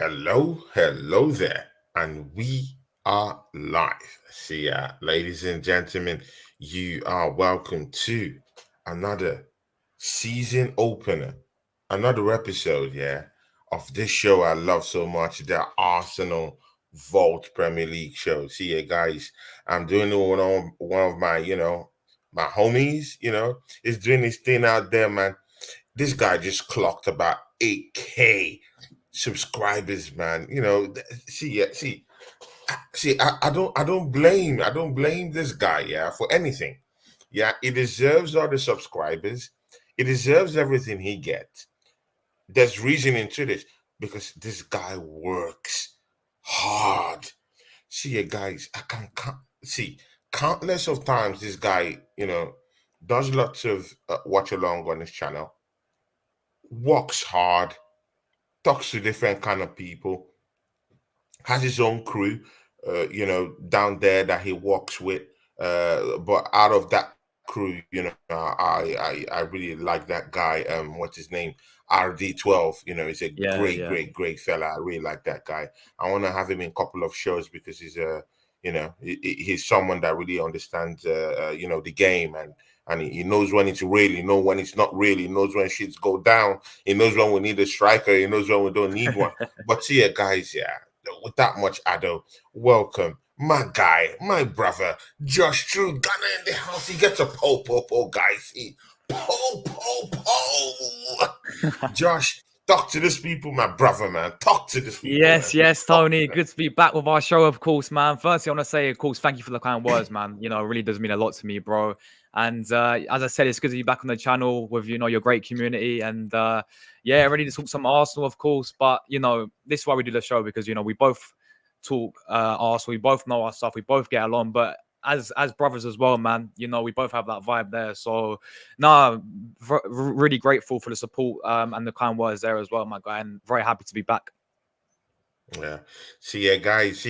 Hello there, and we are live. See, ladies and gentlemen, you are welcome to another season opener, another episode, of this show I love so much, the Arsenal Vault Premier League show. See, guys, I'm doing it with one of my, my homies, is doing his thing out there, man. This guy just clocked about 8K subscribers, man. I don't blame this guy, for anything. Yeah, he deserves all the subscribers. He deserves everything he gets. There's reasoning to this because this guy works hard. See, guys, I can see countless of times this guy, does lots of watch along on his channel, works hard, talks to different kind of people, has his own crew, down there that he works with. But out of that crew, I really like that guy. What's his name? RD12. He's a Yeah, great, yeah. great, great fella. I really like that guy. I want to have him in a couple of shows because he's he's someone that really understands, the game, and he knows when it's real. He knows when it's not real. He knows when shits go down. He knows when we need a striker. He knows when we don't need one. But see, guys, with that much ado, welcome my guy, my brother, Josh True Gunner in the house. He gets a guys. Josh, talk to these people, my brother, man. Talk to these people, man. Yes, Tony. Good to be back with our show, of course, man. Firstly, I want to say, of course, thank you for the kind words, man. It really does mean a lot to me, bro. And as I said, it's good to be back on the channel with, your great community. And ready to talk some Arsenal, of course. But, this is why we do the show because, we both talk Arsenal. We both know our stuff. We both get along. But as brothers as well, man, we both have that vibe there. So, really grateful for the support and the kind words there as well, my guy. And very happy to be back. Yeah. See, guys,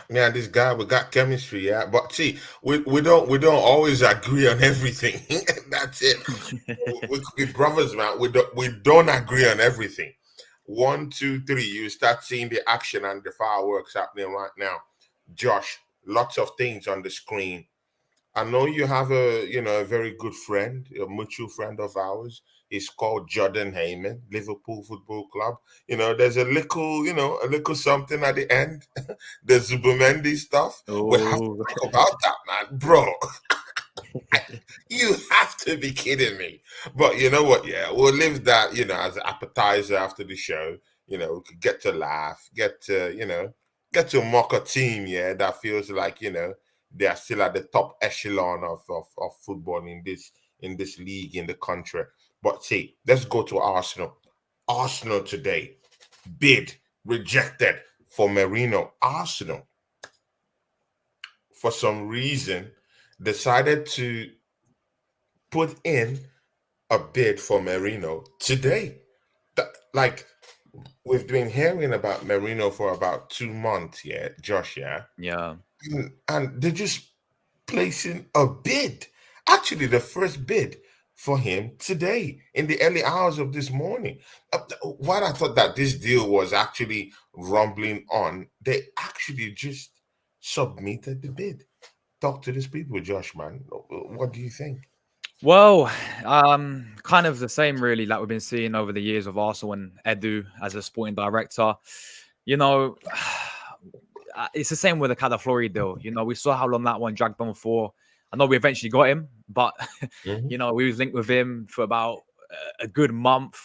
man, this guy, we got chemistry, But see, we don't always agree on everything. That's it. We could be brothers, man. We don't agree on everything. One, two, three. You start seeing the action and the fireworks happening right now. Josh, lots of things on the screen. I know you have a very good friend, a mutual friend of ours. He's called Jordan Heyman, Liverpool Football Club. There's a little something at the end. The Zubimendi stuff. We have to Oh, talk about that, man, bro. You have to be kidding me. But you know what? Yeah, we'll leave that, as an appetizer after the show. We could get to laugh, get to mock a team, that feels like, they are still at the top echelon of football in this league in the country. But see, let's go to Arsenal. Arsenal today, bid rejected for Merino. Arsenal, for some reason, decided to put in a bid for Merino today. Like, we've been hearing about Merino for about 2 months, Josh, yeah. and they're just placing a bid. Actually, the first bid for him today in the early hours of this morning. While I thought that this deal was actually rumbling on, they actually just submitted the bid. Talk to these people, Josh, man. What do you think? Well, kind of the same, really, like we've been seeing over the years of Arsenal and Edu as a sporting director. You know, it's the same with the Calaflori deal. We saw how long that one dragged on for. I know we eventually got him, but Mhm. we was linked with him for about a good month,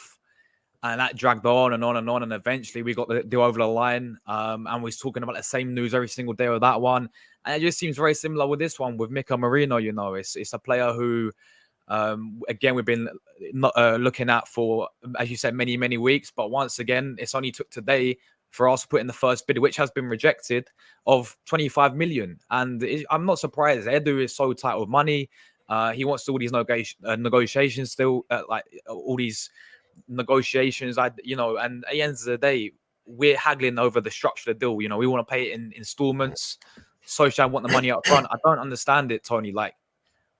and that dragged on and on and on, and eventually we got the deal over the line. And we're talking about the same news every single day with that one, and it just seems very similar with this one with Mika Merino. It's a player who. Again, we've been not looking at for, as you said, many, many weeks. But once again, it's only took today for us to put in the first bid, which has been rejected, of 25 million. And I'm not surprised. Edu is so tight with money. He wants to do all these negotiations still, like all these negotiations. And at the end of the day, we're haggling over the structure of the deal. We want to pay it in installments. Sociedad want the money up front. I don't understand it, Tony. Like,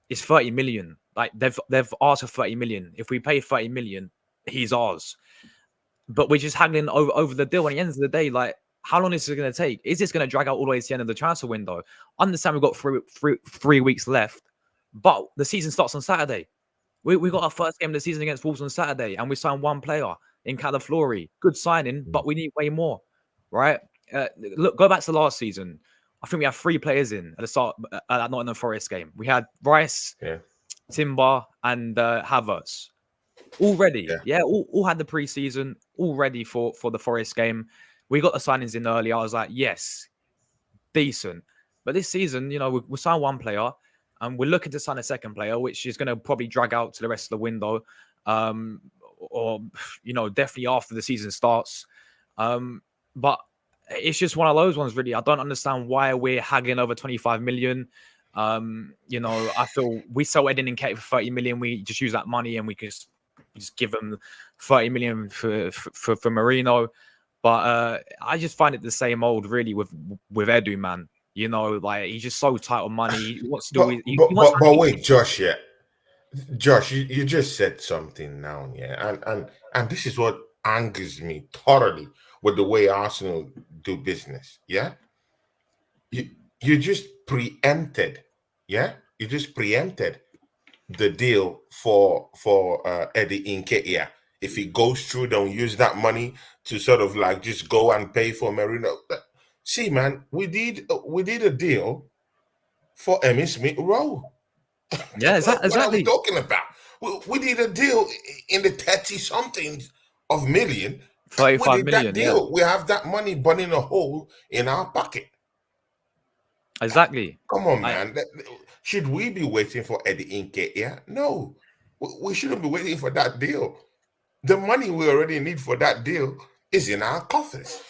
it's 30 million. Like they've asked for 30 million. If we pay 30 million, he's ours. but we're just haggling over the deal. And at the end of the day, like, how long is this going to take? Is this going to drag out all the way to the end of the transfer window? Understand we've got 3 weeks left, but the season starts on Saturday. We got our first game of the season against Wolves on Saturday, and we signed one player in Calaflori. Good signing, but we need way more, right? Look, go back to last season. I think we had 3 players in at the start at that Nottingham Forest game. We had Rice, Timber, and Havertz. Already, all had the preseason, all ready for the Forest game. We got the signings in early. I was like, yes, decent. But this season, we signed one player, and we're looking to sign a second player, which is going to probably drag out to the rest of the window, or definitely after the season starts. But it's just one of those ones, really. I don't understand why we're haggling over 25 million. I feel we sell Eden and Kate for 30 million. We just use that money and we can just give them 30 million for Merino. But I just find it the same old, really, with Edu, man. Like, he's just so tight on money. He wants to do. But wait, Josh. Yeah, Josh, you just said something now. Yeah, and this is what angers me thoroughly with the way Arsenal do business. Yeah, you just preempted. Yeah, you just preempted the deal for Eddie Nketiah. If he goes through, don't use that money to sort of like just go and pay for Merino. See, man, we did a deal for Emmy Smith Rowe. Yeah, What are we exactly. talking about? We did a deal in the 30 something of million. We 35 did that million. Yeah, deal. We have that money burning a hole in our pocket. exactly. Come on, I man. Should we be waiting for Eddie Nketiah? No, we shouldn't be waiting for that deal. The money we already need for that deal is in our coffers.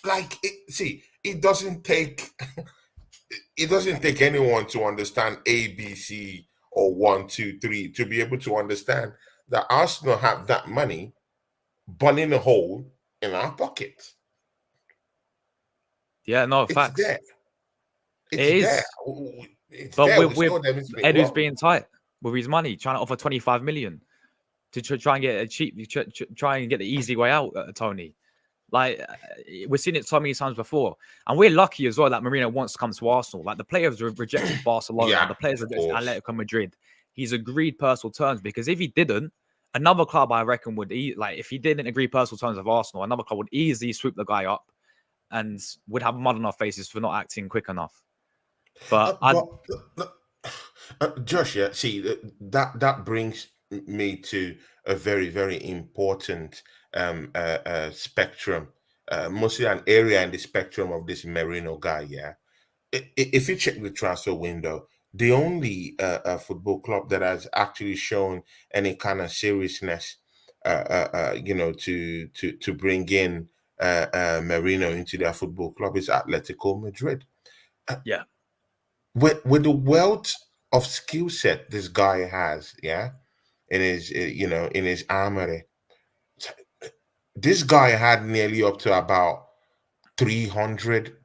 Like, see, it doesn't take anyone to understand ABC or 1, 2, 3 to be able to understand that Arsenal have that money burning a hole in our pockets. Yeah, no It's facts. there. It It's there. is. It's But there. with We with saw them in Smith Edu's Rowe. being tight with his money, trying to offer 25 million to try and get a cheap, try and get the easy way out, Tony. Like, we've seen it so many times before, and we're lucky as well that Marino wants to come to Arsenal. Like, the players rejected Barcelona, Yeah, the players of rejected course. Atletico Madrid. He's agreed personal terms, because if he didn't, another club, I reckon, would if he didn't agree personal terms with Arsenal, another club would easily swoop the guy up and would have mud on our faces for not acting quick enough. But But Josh, yeah, see that brings me to a very very important spectrum, mostly an area in the spectrum of this Merino guy. Yeah, if you check the transfer window, the only football club that has actually shown any kind of seriousness, to bring in Merino into their football club is Atletico Madrid. yeah, With the wealth of skill set this guy has, yeah, in his in his armory, this guy had nearly up to about 300,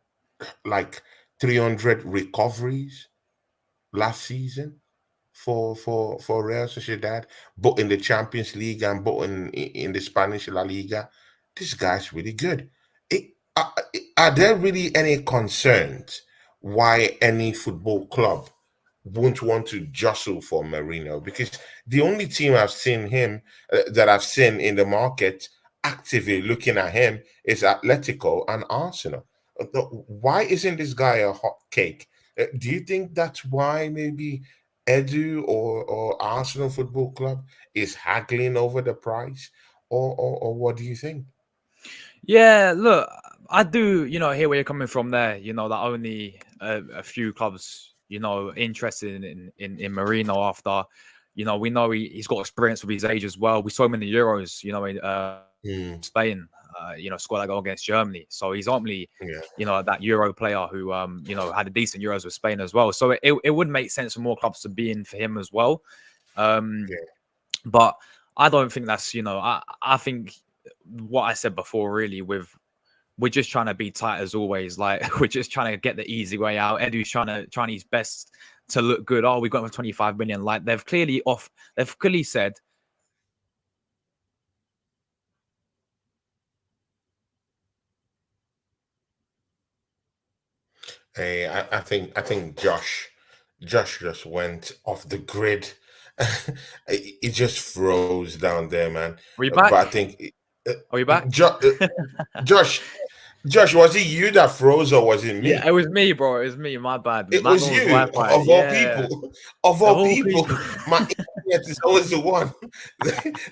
like 300 recoveries last season for Real Sociedad, but in the Champions League and but in the Spanish La Liga. This guy's really good. Are there really any concerns why any football club won't want to jostle for Merino? Because the only team I've seen him that I've seen in the market actively looking at him is Atletico and Arsenal. Why isn't this guy a hot cake? Do you think that's why maybe Edu or Arsenal Football Club is haggling over the price? Or what do you think? yeah. Look, I do, hear where you're coming from there. That only a few clubs, interested in Marino after, we know he's got experience with his age as well. We saw him in the Euros, in Hmm, Spain, scored that goal against Germany. So he's ultimately, yeah, that Euro player who, had a decent Euros with Spain as well. So it would make sense for more clubs to be in for him as well. Um, yeah. but I don't think that's, I think what I said before, really, we're just trying to be tight as always. Like, we're just trying to get the easy way out. Edu's trying his best to look good. Oh, we've got him for 25 million. Like, they've clearly said Hey, I think Josh just went off the grid. It just froze down there, man. Are we But I back? think uh, Are we back? Josh, Josh, was it you that froze or was it Yeah, me? it was me, bro. It was me. My bad. It That was was you, Wi-Fi. of all Yeah, people. Of of all all people, people. my internet is always the one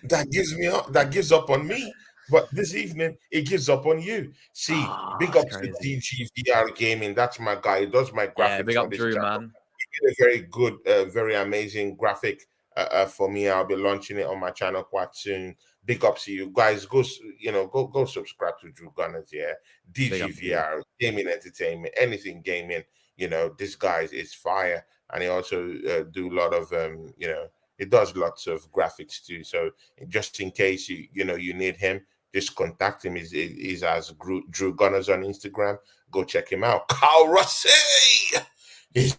that gives up on me. But this evening, it gives up on you. See, Ah, big it's up to crazy. DGVR Gaming. That's my guy. He does my Yeah, graphics big for up this Drew, channel. man. He did a very good, very amazing graphic for me. I'll be launching it on my channel quite soon. Big up to you guys. Go subscribe to Drew Gunners. Yeah, Big up to you. DGVR Gaming Entertainment, anything gaming. This guy is fire, and he also do a lot of he does lots of graphics too. So just in case you need him, just contact him. He's as Drew Gunners on Instagram. Go check him out. Carl Rossi is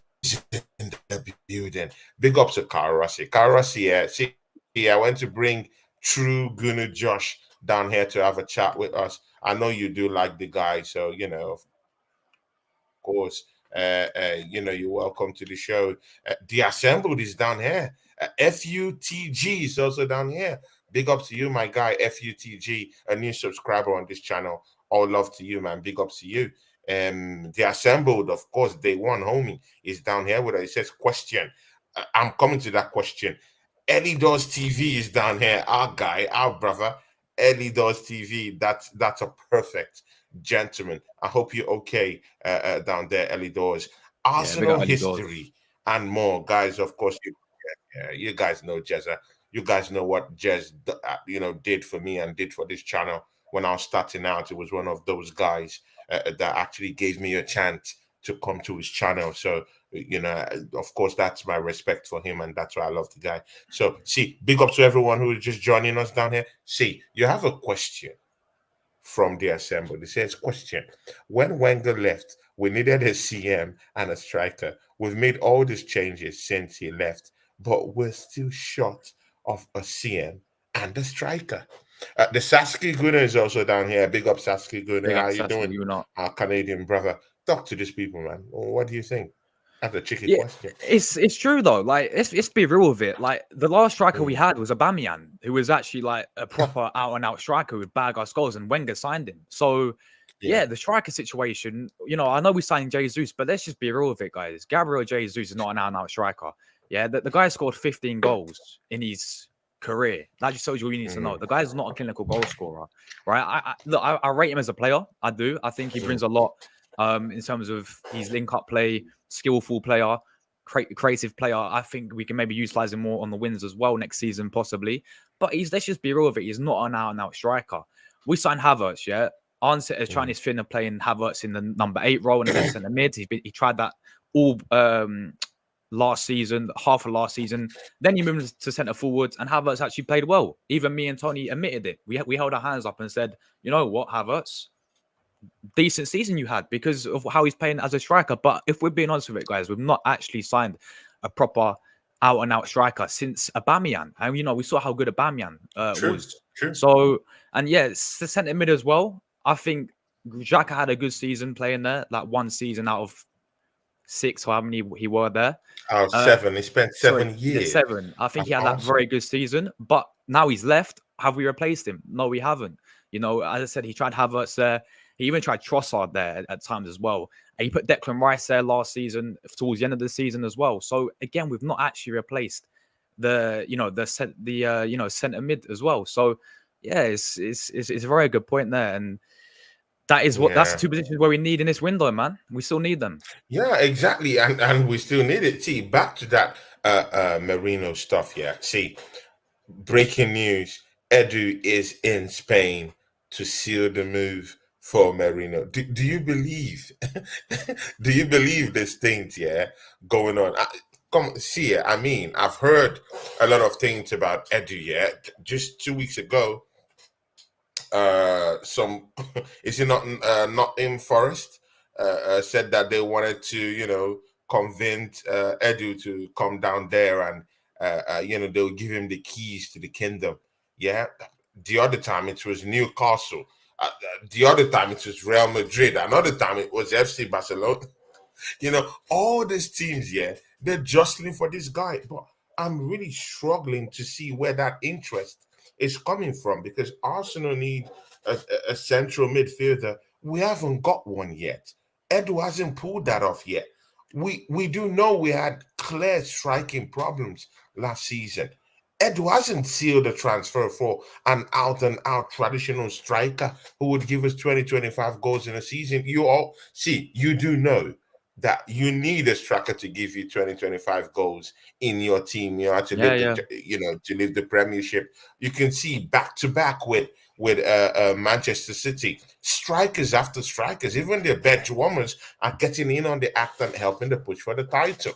in the building. Big ups to Carl Rossi. Carl Rossi, yeah. See, I went to bring True Gunner Josh down here to have a chat with us. I know you do like the guy, so of course. You're welcome to the show. The Assembled is down here. FUTG is also down here. Big up to you, my guy, FUTG, a new subscriber on this channel. All love to you, man. Big up to you. The Assembled, of course, day one, homie, is down here with us. It says question. I'm coming to that question. Ellie Does TV is down here. Our guy, our brother, Ellie Does TV. That's a perfect gentleman. I hope you're okay down there, Ellie Doors. Yeah, big Arsenal up early doors. history and more, guys. Of course, you guys know Jezza. You guys know what Jez, did for me and did for this channel when I was starting out. It was one of those guys that actually gave me a chance to come to his channel. So, of course, that's my respect for him, and that's why I love the guy. So, see, big up to everyone who is just joining us down here. See, you have a question from the assembly. It says, question: when Wenger left, we needed a CM and a striker. We've made all these changes since he left, but we're still short of a CM and a striker. The Sasuke Guna is also down here. Big up Sasuke Guna. Big How up you Saskia, doing? you not. Our Canadian brother. Talk to these people, man. What do you think? That's a tricky Yeah, question. it's true though. Like, let's be real with it. Like, the last striker we Mm, had was Aubameyang, who was actually like a proper out and out striker with bad ass goals, and Wenger signed him. So, yeah. yeah, the striker situation. I know we signed Jesus, but let's just be real with it, guys. Gabriel Jesus is not an out and out striker. Yeah, the guy scored 15 goals in his career. That just tells you all you need to know. Mm, The guy's not a clinical goal scorer, right? Look, I rate him as a player. I do. I think he mm, brings a lot in terms of his link up play, skillful player, creative player. I think we can maybe utilize him more on the wins as well next season, possibly. But let's just be real with it. He's not an out and out striker. We signed Havertz, yeah. Arnett is trying mm. his thing of playing Havertz in the number 8 role in the left centre mid. He tried that all last season, half of last season. Then he moved to centre forwards, and Havertz actually played well. Even me and Tony admitted it. We held our hands up and said, you know what, Havertz, decent season you had because of how he's playing as a striker. But if we're being honest with it, guys, we've not actually signed a proper out and out striker since Aubameyang. And we saw how good Aubameyang True, was. true. So, and yeah, it's the centre mid as well. I think Xhaka had a good season playing there, like one season out of 6 or how many he were there. Oh, Uh, 7. He spent Sorry, 7 years. 7. I think That's he had that awesome. very good season, but now he's left. Have we replaced him? No, we haven't. As I said, he tried Havertz there. He even tried Trossard there at times as well. And he put Declan Rice there last season, towards the end of the season as well. So again, we've not actually replaced the centre mid as well. So yeah, it's a very good point there, and that's the Yeah. two positions where we need in this window, man. We still need them. Yeah, exactly. And we still need it. See, back to that Merino stuff, yeah. See, breaking news. Edu is in Spain to seal the move for Merino. Do you believe do you believe this things, yeah, going on? Come see it. I mean, I've heard a lot of things about Edu, yeah. Just 2 weeks ago, some is it not in Forest said that they wanted to convince Edu to come down there and they'll give him the keys to the kingdom. Yeah, the other time it was Newcastle. The other time it was Real Madrid. Another time it was FC Barcelona. All these teams, yeah, they're jostling for this guy. But I'm really struggling to see where that interest is coming from because Arsenal need a central midfielder. We haven't got one yet. Edu hasn't pulled that off yet. We do know we had clear striking problems last season. Edu hasn't sealed a transfer for an out and out traditional striker who would give us 20, 25 goals in a season. You all see, you do know that you need a striker to give you 20, 25 goals in your team, to Yeah, live yeah. to live the Premiership. You can see back to back with Manchester City, strikers after strikers, even their bench warmers are getting in on the act and helping the push for the title.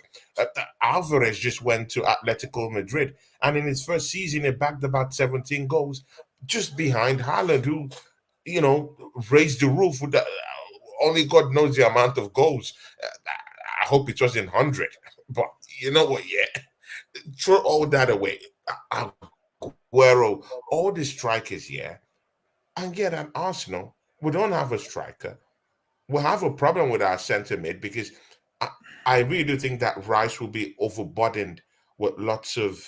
Alvarez just went to Atletico Madrid, and in his first season, he bagged about 17 goals, just behind Haaland, who raised the roof with the, only God knows the amount of goals. I hope it wasn't 100, but you know what? Yeah, throw all that away. Aguero, all the strikers, yeah, and yet at Arsenal, we don't have a striker. We have a problem with our centre mid because I, I really do think that Rice will be overburdened with lots of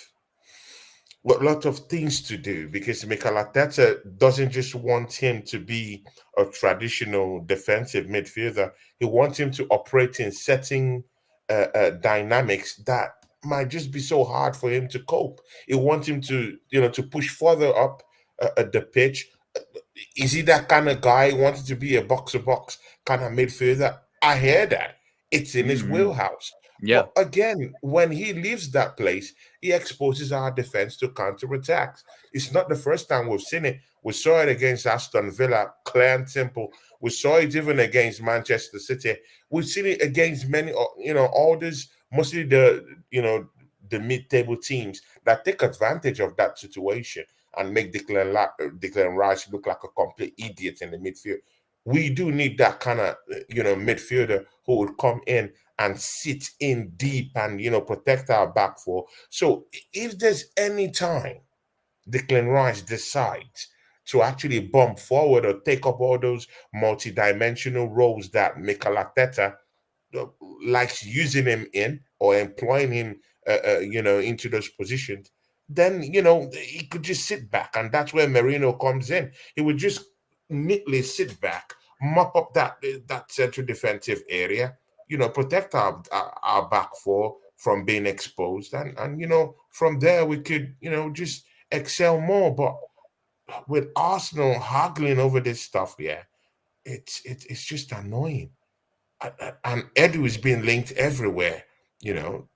things to do because Mikel Arteta doesn't just want him to be a traditional defensive midfielder. He wants him to operate in setting dynamics that might just be so hard for him to cope. He wants him to push further up the pitch. Is he that kind of guy? He wanted to be a box-to-box kind of midfielder. I hear that. It's in his Mm-hmm. wheelhouse. Yeah. But again, when he leaves that place, he exposes our defense to counterattacks. It's not the first time we've seen it. We saw it against Aston Villa, clear and simple. We saw it even against Manchester City. We've seen it against many, all these, mostly the mid-table teams that take advantage of that situation and make Declan Rice look like a complete idiot in the midfield. We do need that kind of midfielder who would come in and sit in deep and protect our back four. So if there's any time Declan Rice decides to actually bump forward or take up all those multi-dimensional roles that Mikel Arteta uh, likes using him in or employing him, into those positions, then he could just sit back, and that's where Merino comes in. He would just neatly sit back, mop up that central defensive area, protect our back four from being exposed, and from there we could just excel more. But with Arsenal haggling over this stuff, yeah, it's just annoying. And Edu is being linked everywhere. You know,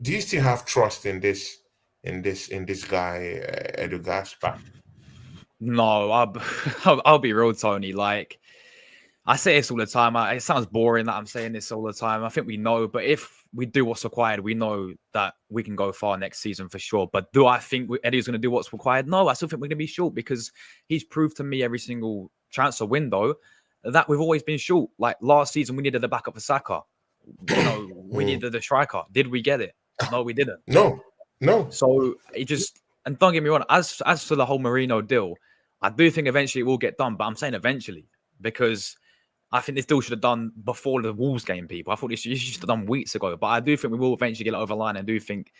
do you still have trust in this guy, Edu Gaspar? No, I'll be real, Tony. Like, I say this all the time. It sounds boring that I'm saying this all the time. I think we know, but if we do what's required, we know that we can go far next season for sure. But do I think Eddie's going to do what's required? No, I still think we're going to be short because he's proved to me every single transfer window that we've always been short. Like last season, we needed a backup for Saka. We Mm. needed a striker. Did we get it? No, we didn't. No, no. So it just, and don't get me wrong, as for the whole Merino deal, I do think eventually it will get done, but I'm saying eventually because I think this deal should have done before the Wolves game, people. I thought this should have done weeks ago, but I do think we will eventually get it over the line. I do think,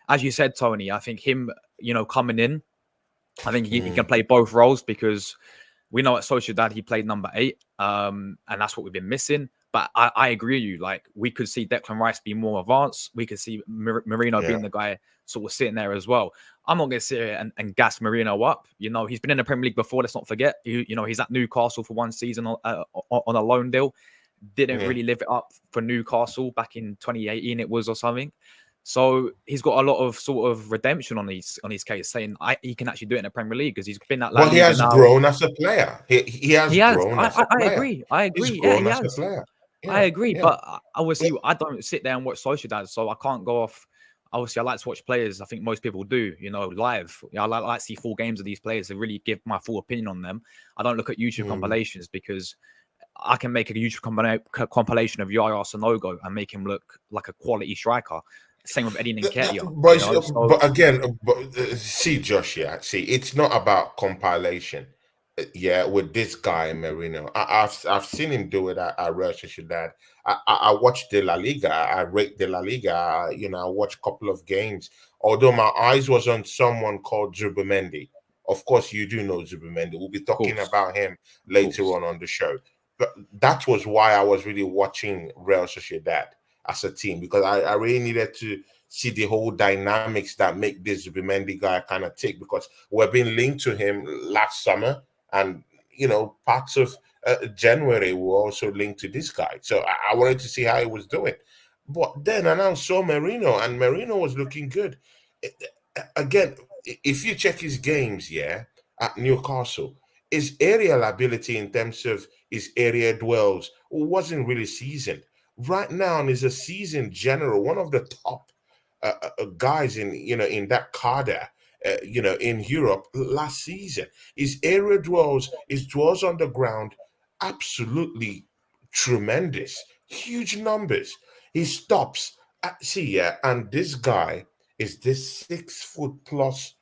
as you said, Tony, I think him, coming in, I think he can Mm. play both roles because we know at Sociedad he played number 8, and that's what we've been missing. But I agree with you. Like we could see Declan Rice be more advanced. We could see Merino Yeah. being the guy sort of sitting there as well. I'm not going to sit here and gas Merino up. He's been in the Premier League before. Let's not forget. He's at Newcastle for one season on a loan deal. Didn't Yeah. really live it up for Newcastle back in 2018. It was or something. So he's got a lot of sort of redemption on his case, saying he can actually do it in the Premier League because he's been at La But he Liga has now. grown as a player. He has He has. grown as a I player. agree. I He's agree. Yeah, grown he as a has. player. I Yeah. agree. Yeah. But obviously, I don't sit there and watch Sociedad, so I can't go off. Obviously, I like to watch players. I think most people do, live. I like to see full games of these players to really give my full opinion on them. I don't look at YouTube Mm. compilations because I can make a YouTube compilation of Yaya Sanogo and make him look like a quality striker. Same with Eddie Nketiah, But So again, see, Josh, yeah, see, it's not about compilation. Yeah, with this guy Merino, I've seen him do it at Real Sociedad. I watched the La Liga. I rate the La Liga. You know, I watched a couple of games. Although my eyes was on someone called Zubimendi. Of course, you do know Zubimendi. We'll be Of talking course, about him of later course. on the show. But that was why I was really watching Real Sociedad as a team, because I really needed to see the whole dynamics that make this Zubimendi guy kind of tick, because we're being linked to him last summer, and you know, parts of January were also linked to this guy. So I wanted to see how he was doing. But then I now saw Merino, and Merino was looking good. Again, if you check his games, yeah, at Newcastle, his aerial ability in terms of his area dwells wasn't really seasoned. Right now, is a seasoned general, one of the top guys in, you know, in that cadre, you know, in Europe last season. His area dwells, his dwells on the ground, absolutely tremendous, huge numbers. He stops. See, yeah, and this guy is this 6 foot plus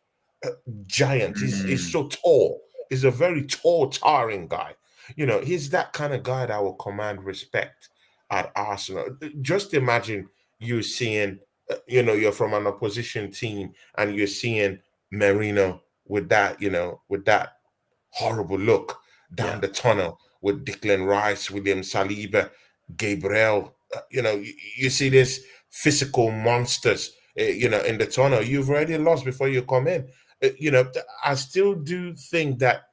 uh, giant. He's Mm, so tall. He's a very tall, towering guy. You know, he's that kind of guy that will command respect at Arsenal. Just imagine you seeing, you know, you're from an opposition team and you're seeing Merino with that, you know, with that horrible look down yeah, the tunnel with Declan Rice, William Saliba, Gabriel. You know, you see this physical monsters, you know, in the tunnel. You've already lost before you come in. You know, I still do think that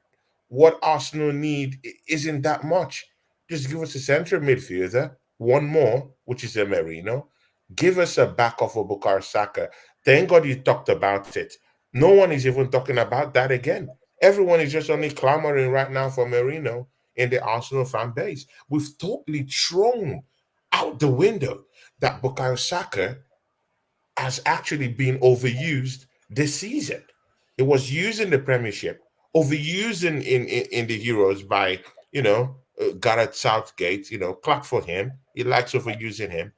what Arsenal need isn't that much. Just give us a central midfielder, one more, which is a Merino. Give us a backup for Bukayo Saka. Thank God you talked about it. No one is even talking about that again. Everyone is just only clamoring right now for Merino in the Arsenal fan base. We've totally thrown out the window that Bukayo Saka has actually been overused this season. It was used in the Premiership, overused in the Euros by, you know, Gareth Southgate. You know, clap for him. He likes overusing him.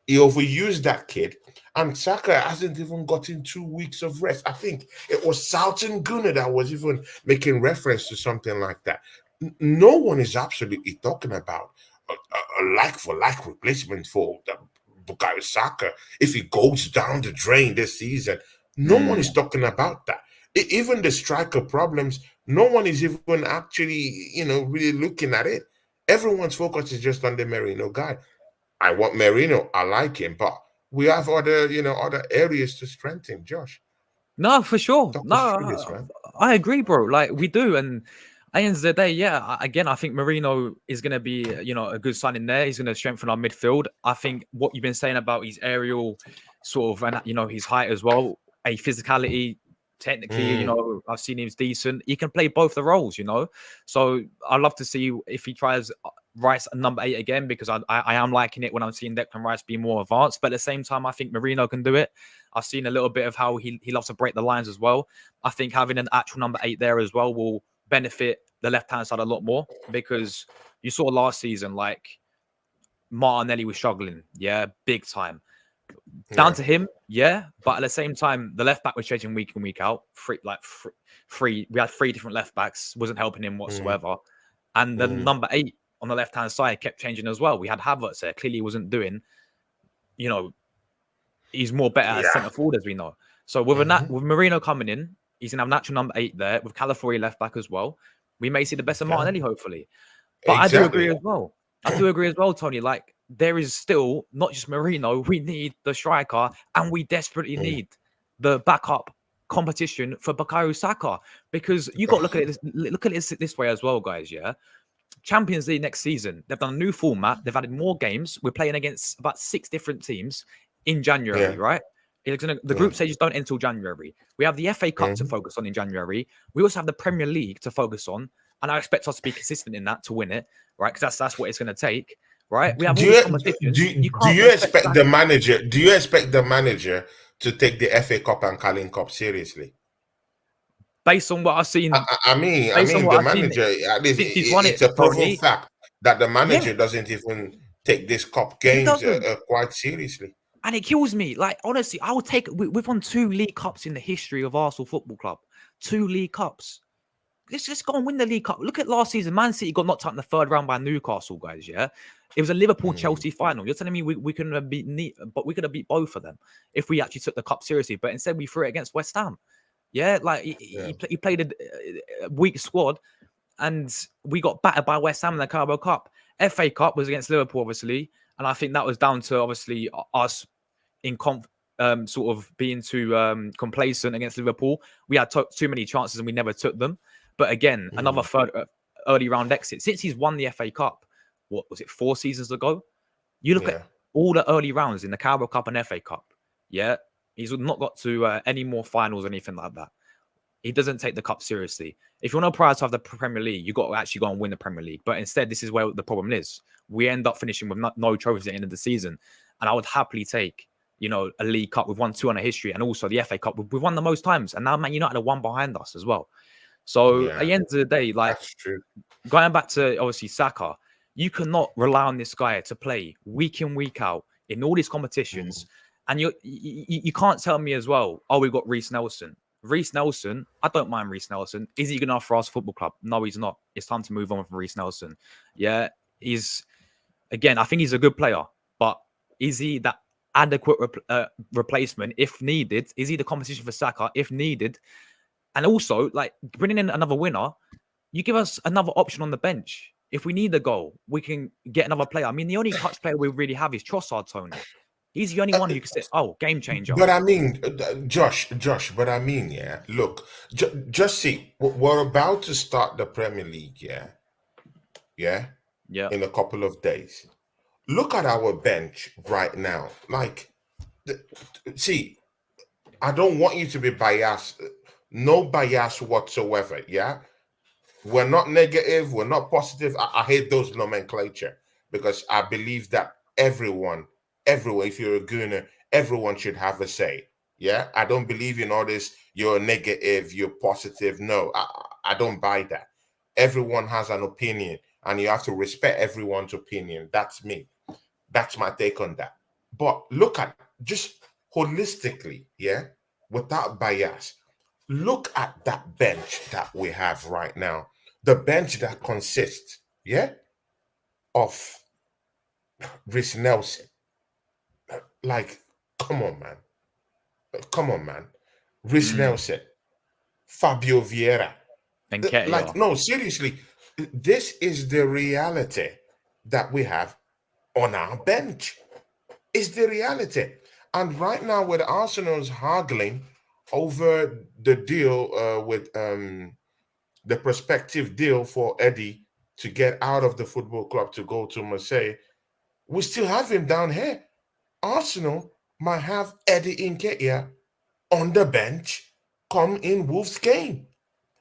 He overused that kid, and Saka hasn't even gotten 2 weeks of rest. I think it was Salton Gunnar that was even making reference to something like that. No one is absolutely talking about a like for like replacement for Bukayo Saka if he goes down the drain this season. No one is mm. talking about that. Even the striker problems, no one is even actually, you know, really looking at it. Everyone's focus is just on the Merino guy. I want Merino. I like him, but we have other, you know, other areas to strengthen. Josh, No, for sure. talk No, us through this, man. I agree, bro. Like we do, and at the end of the day, yeah. Again, I think Marino is going to be, a good sign in there. He's going to strengthen our midfield. I think what you've been saying about his aerial sort of, and his height as well, a physicality. Technically, Mm, I've seen him's decent. He can play both the roles. So I'd love to see if he tries Rice at number 8 again, because I am liking it when I'm seeing Declan Rice be more advanced. But at the same time, I think Marino can do it. I've seen a little bit of how he loves to break the lines as well. I think having an actual number 8 there as well will benefit the left hand side a lot more, because you saw last season, like, Martinelli was struggling, yeah, big time. Down yeah. to him, yeah, but at the same time, the left back was changing week in, week out. Three, we had 3 different left backs, wasn't helping him Mm, whatsoever. And the mm, number 8 on the left hand side kept changing as well. We had Havertz there, clearly wasn't doing, you know, he's more better as yeah. centre forward, as we know. So with Hmm. with Marino coming in, he's gonna have natural number 8 there with Calafiori left back as well. We may see the best of Yeah. Martinelli, hopefully. But I do agree Exactly. as well. I do agree as well, Tony. Like, there is still not just Marino. We need the striker, and we desperately Mm. need the backup competition for Bukayo Saka, because you got to look at this way as well, guys. Yeah, Champions League next season. They've done a new format. They've added more games. We're playing against about 6 different teams in January, Yeah. right? The Yeah. group stages don't end until January. We have the FA Cup to Hmm. focus on in January. We also have the Premier League to focus on, and I expect us to be consistent in that to win it, right? Because that's what it's going to take, right? We have Do all these you competitions. do, You do can't you expect expect the Saka. manager? Do you expect the manager to take the FA Cup and Carling Cup seriously? Based on what I've seen, I mean, the seen manager. At least since he's won it's it, a proven Tony. fact that the Yeah, manager doesn't even take this cup he games doesn't. quite seriously. And it kills me. Like, honestly, I would take. We've won 2 League Cups in the history of Arsenal Football Club. 2 League Cups. let's just go and win the League Cup. Look at last season. Man City got knocked out in the third round by Newcastle, guys. Yeah, it was a Liverpool-Chelsea final. You're telling me we couldn't have but we could have beat both of them if we actually took the cup seriously. But instead, we threw it against West Ham. Yeah, like he played a weak squad, and we got battered by West Ham in the Carabao Cup. FA Cup was against Liverpool, obviously, and I think that was down to obviously us in sort of being too complacent against Liverpool. We had too many chances and we never took them. But again, another third early round exit. Since he's won the FA Cup, what was it, 4 seasons ago? You look at all the early rounds in the Carabao Cup and FA Cup. Yeah, he's not got to any more finals or anything like that. He doesn't take the cup seriously. If you want to prioritize the Premier League, you've got to actually go and win the Premier League. But instead, this is where the problem is. We end up finishing with no trophies at the end of the season. And I would happily take, a League Cup. We've won 2 on a history, and also the FA Cup. We've won the most times. And now Man United are 1 behind us as well. So at the end of the day, like, that's true. Going back to obviously Saka, you cannot rely on this guy to play week in, week out in all these competitions. And you can't tell me as well, we've got Reece Nelson. Reece Nelson, I don't mind Reece Nelson. Is he good enough for us football club? No, he's not. It's time to move on from Reece Nelson. Yeah, I think he's a good player, but is he that adequate replacement if needed? Is he the competition for Saka if needed? And also, like, bringing in another winner, you give us another option on the bench. If we need a goal, we can get another player. I mean, the only touch player we really have is Trossard, Tony. He's the only one who can say, game changer. But I mean, Josh, but I mean, look, just see, we're about to start the Premier League, yeah, in a couple of days. Look at our bench right now. Like, see, I don't want you to be biased. No bias whatsoever, yeah? We're not negative. We're not positive. I hate those nomenclature because I believe that everyone, if you're a Gooner, everyone should have a say. Yeah, I don't believe in all this. You're negative, you're positive. No, I don't buy that. Everyone has an opinion, and you have to respect everyone's opinion. That's me. That's my take on that. But look at just holistically, without bias. Look at that bench that we have right now. The bench that consists, of Reece Nelson. Like, come on, man. Reece Nelson, Fabio Vieira. Like, no, seriously, this is the reality that we have on our bench. It's the reality. And right now, with Arsenal's haggling over the deal with the prospective deal for Eddie to get out of the football club to go to Marseille, we still have him down here. Arsenal might have Eddie Nketiah on the bench come in Wolves game.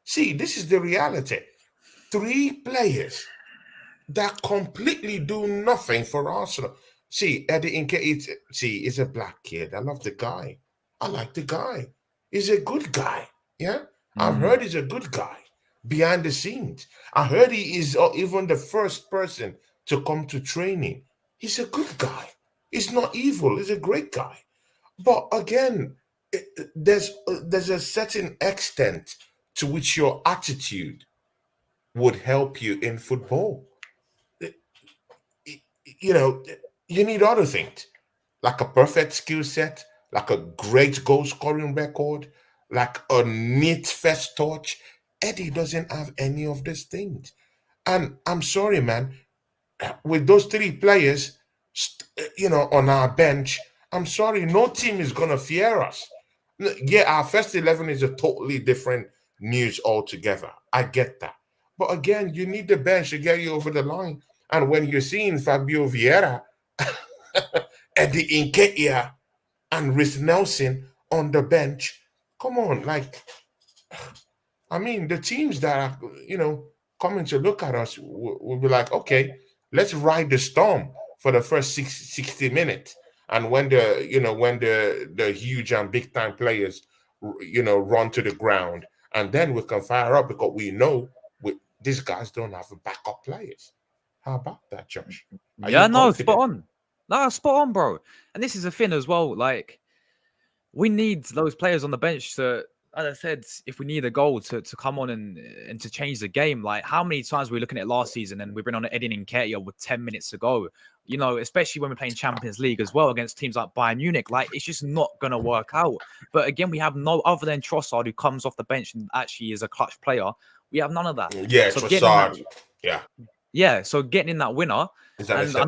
See, this is the reality. 3 players that completely do nothing for Arsenal. See, Eddie Nketiah, he's a black kid. I love the guy. I like the guy. He's a good guy. Yeah, I've heard he's a good guy behind the scenes. I heard he is even the first person to come to training. He's a good guy. He's not evil. He's a great guy. But again, there's a certain extent to which your attitude would help you in football. You need other things, like a perfect skill set, like a great goal scoring record, like a neat first touch. Eddie doesn't have any of these things. And I'm sorry, man, with those 3 players, on our bench, I'm sorry, no team is going to fear us. Yeah, our first 11 is a totally different news altogether. I get that. But again, you need the bench to get you over the line. And when you're seeing Fabio Vieira, Eddie Nketiah, and Reece Nelson on the bench, come on, like, I mean, the teams that are, coming to look at us will be like, okay, let's ride the storm for the first 60 minutes. And when the huge and big time players, run to the ground, and then we can fire up because we know these guys don't have backup players. How about that, Josh? Spot on. No, spot on, bro. And this is a thing as well. Like, we need those players on the bench to as I said, if we need a goal to come on and to change the game, like how many times were we looking at last season and we've been on Edin Nketiah with 10 minutes to go, especially when we're playing Champions League as well against teams like Bayern Munich, like it's just not going to work out. But again, we have no other than Trossard who comes off the bench and actually is a clutch player. We have none of that. Yeah, So getting in that, Trossard. Yeah, so getting in that winner, is an and exception.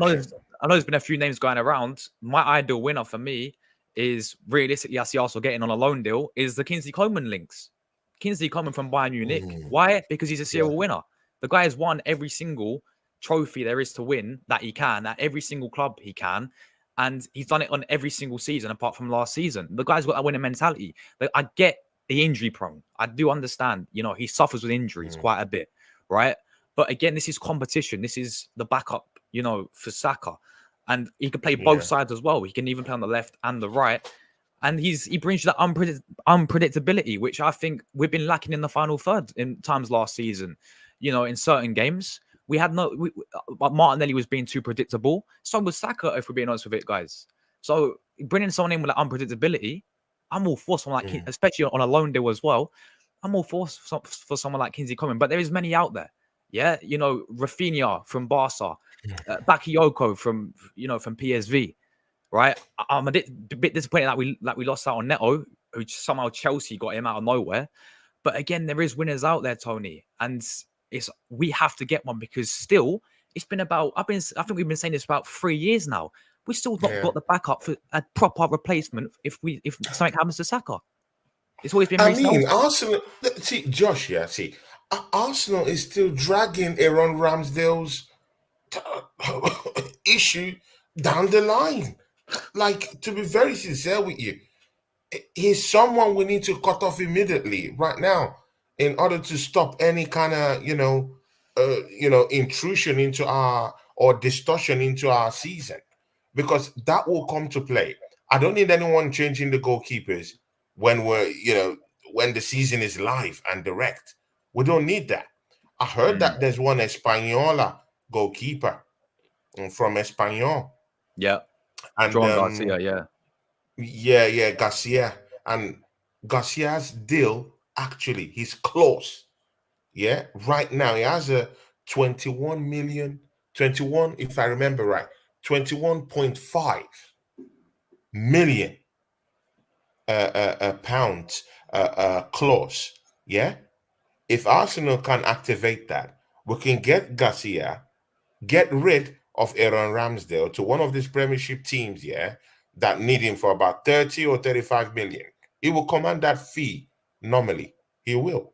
I know there's been a few names going around. My ideal winner for me is realistically, I see Arsenal getting on a loan deal, is the Kingsley Coman links. Kingsley Coman from Bayern Munich. Why? Because he's a serial winner. The guy has won every single trophy there is to win that he can at every single club he can. And he's done it on every single season apart from last season. The guy's got that winning mentality. Like, I get the injury prone. I do understand, he suffers with injuries quite a bit, right? But again, this is competition. This is the backup, for Saka. And he can play both sides as well. He can even play on the left and the right. And he brings you that unpredictability, which I think we've been lacking in the final third in times last season. In certain games, we had Martinelli was being too predictable. So was Saka, if we're being honest with it, guys. So bringing someone in with that unpredictability, I'm all for someone like, especially on a loan deal as well. I'm all for someone like Kingsley Coman, but there is many out there. Yeah, Rafinha from Barca, Bakayoko from PSV, right? I'm a bit disappointed that we lost out on Neto, who somehow Chelsea got him out of nowhere. But again, there is winners out there, Tony, and we have to get one because still it's been about I think we've been saying this for about 3 years now. We still not got the backup for a proper replacement if something happens to Saka. It's always been. I mean, Arsenal. See, Josh. Yeah, see, Arsenal is still dragging Aaron Ramsdale's issue down the line. Like, to be very sincere with you, he's someone we need to cut off immediately, right now, in order to stop any kind of intrusion into our or distortion into our season, because that will come to play. I don't need anyone changing the goalkeepers when when the season is live and direct. We don't need that. I heard that there's one Española goalkeeper from Espanyol. Yeah. And John Garcia, yeah, Garcia. And Garcia's deal, actually, he's close. Yeah, right now he has a 21 million, 21, if I remember right, 21.5 million pounds clause. Yeah, if Arsenal can activate that, we can get Garcia, get rid of Aaron Ramsdale to one of these Premiership teams, that need him for about 30 or 35 million. He will command that fee normally. He will.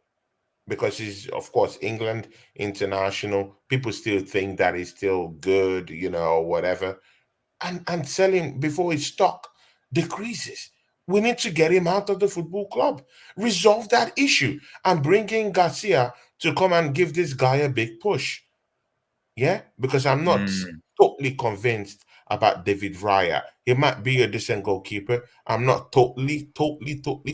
Because he's, of course, England international. People still think that he's still good, or whatever. And sell him before his stock decreases. We need to get him out of the football club. Resolve that issue and bring in Garcia to come and give this guy a big push. Yeah, because I'm not totally convinced about David Raya. He might be a decent goalkeeper. I'm not totally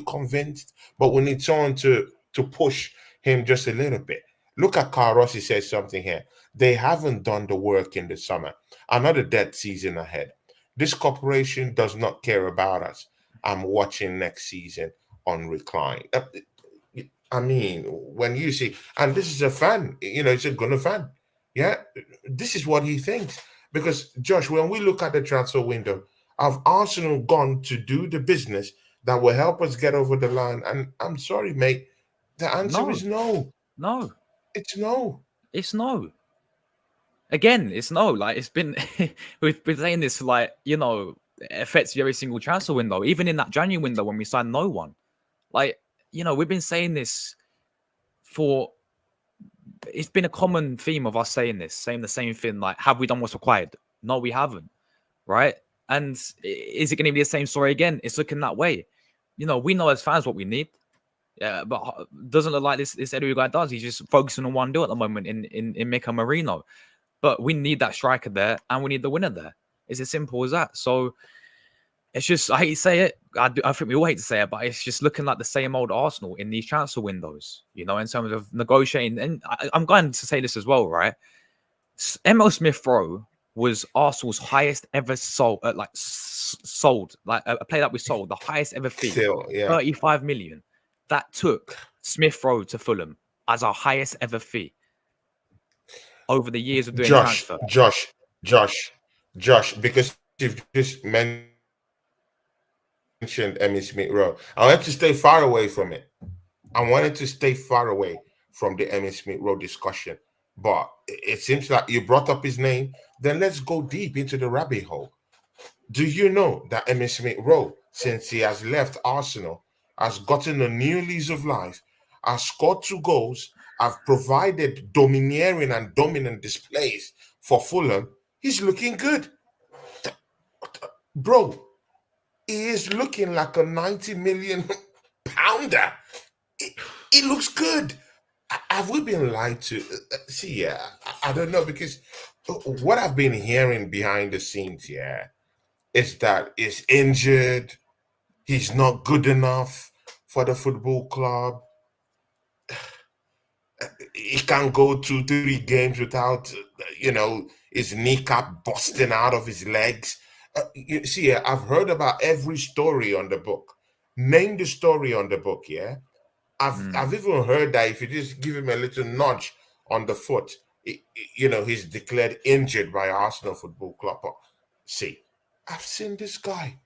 convinced, but we need someone to push him just a little bit. Look at Carl Rossi says something here. They haven't done the work in the summer. Another dead season ahead. This corporation does not care about us. I'm watching next season on recline. I mean, when you see, and this is a fan, it's a Gunner fan. Yeah, this is what he thinks. Because, Josh, when we look at the transfer window, have Arsenal gone to do the business that will help us get over the line? And I'm sorry, mate, the answer is no. No. It's no. It's no. Again, it's no. Like, it's been, we've been saying this, like, it affects every single transfer window, even in that January window when we signed no one. Like, we've been saying this it's been a common theme of us saying the same thing. Like, have we done what's required? No, we haven't. Right. And is it going to be the same story again? It's looking that way. We know as fans what we need. Yeah, but doesn't look like this Edu guy does. He's just focusing on one deal at the moment in Mika Merino. But we need that striker there and we need the winner there. It's as simple as that. So it's just, I hate to say it. I think we all hate to say it, but it's just looking like the same old Arsenal in these transfer windows, in terms of negotiating. And I'm going to say this as well, right? Emil Smith-Rowe was Arsenal's highest ever sold, a player that we sold, the highest ever fee, 35 million. that took Smith Rowe to Fulham as our highest ever fee over the years of doing transfer. Josh, because you've just mentioned Emmy Smith Rowe, I wanted to stay far away from it. I wanted to stay far away from the Emmy Smith Rowe discussion. But it seems like you brought up his name. Then let's go deep into the rabbit hole. Do you know that Emmy Smith Rowe, since he has left Arsenal, has gotten a new lease of life, has scored 2 goals, have provided domineering and dominant displays for Fulham? He's looking good. Bro, he is looking like a 90 million pounder. It looks good. Have we been lied to? See, yeah, I don't know, because what I've been hearing behind the scenes, yeah, is that he's injured. He's not good enough for the football club. He can't go 2, 3 games without, his kneecap busting out of his legs. You see, yeah, I've heard about every story on the book. Name the story on the book, yeah. I've even heard that if you just give him a little nudge on the foot, he's declared injured by Arsenal Football Club. But see, I've seen this guy,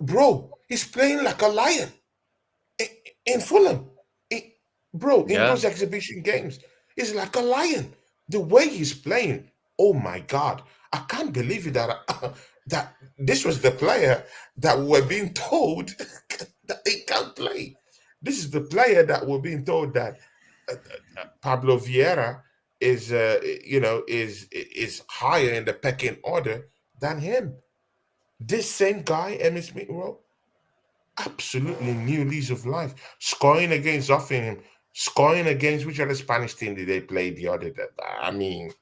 bro. He's playing like a lion in Fulham. Bro, in Yeah. those exhibition games, he's like a lion. The way he's playing, oh my God, I can't believe it that that this was the player that we're being told that he can't play. This is the player that we're being told that Pablo Vieira is higher in the pecking order than him. This same guy, Emmy Smith Rowe, absolutely new lease of life. Scoring against Offenham, scoring against which other Spanish team did they play the other day? I mean,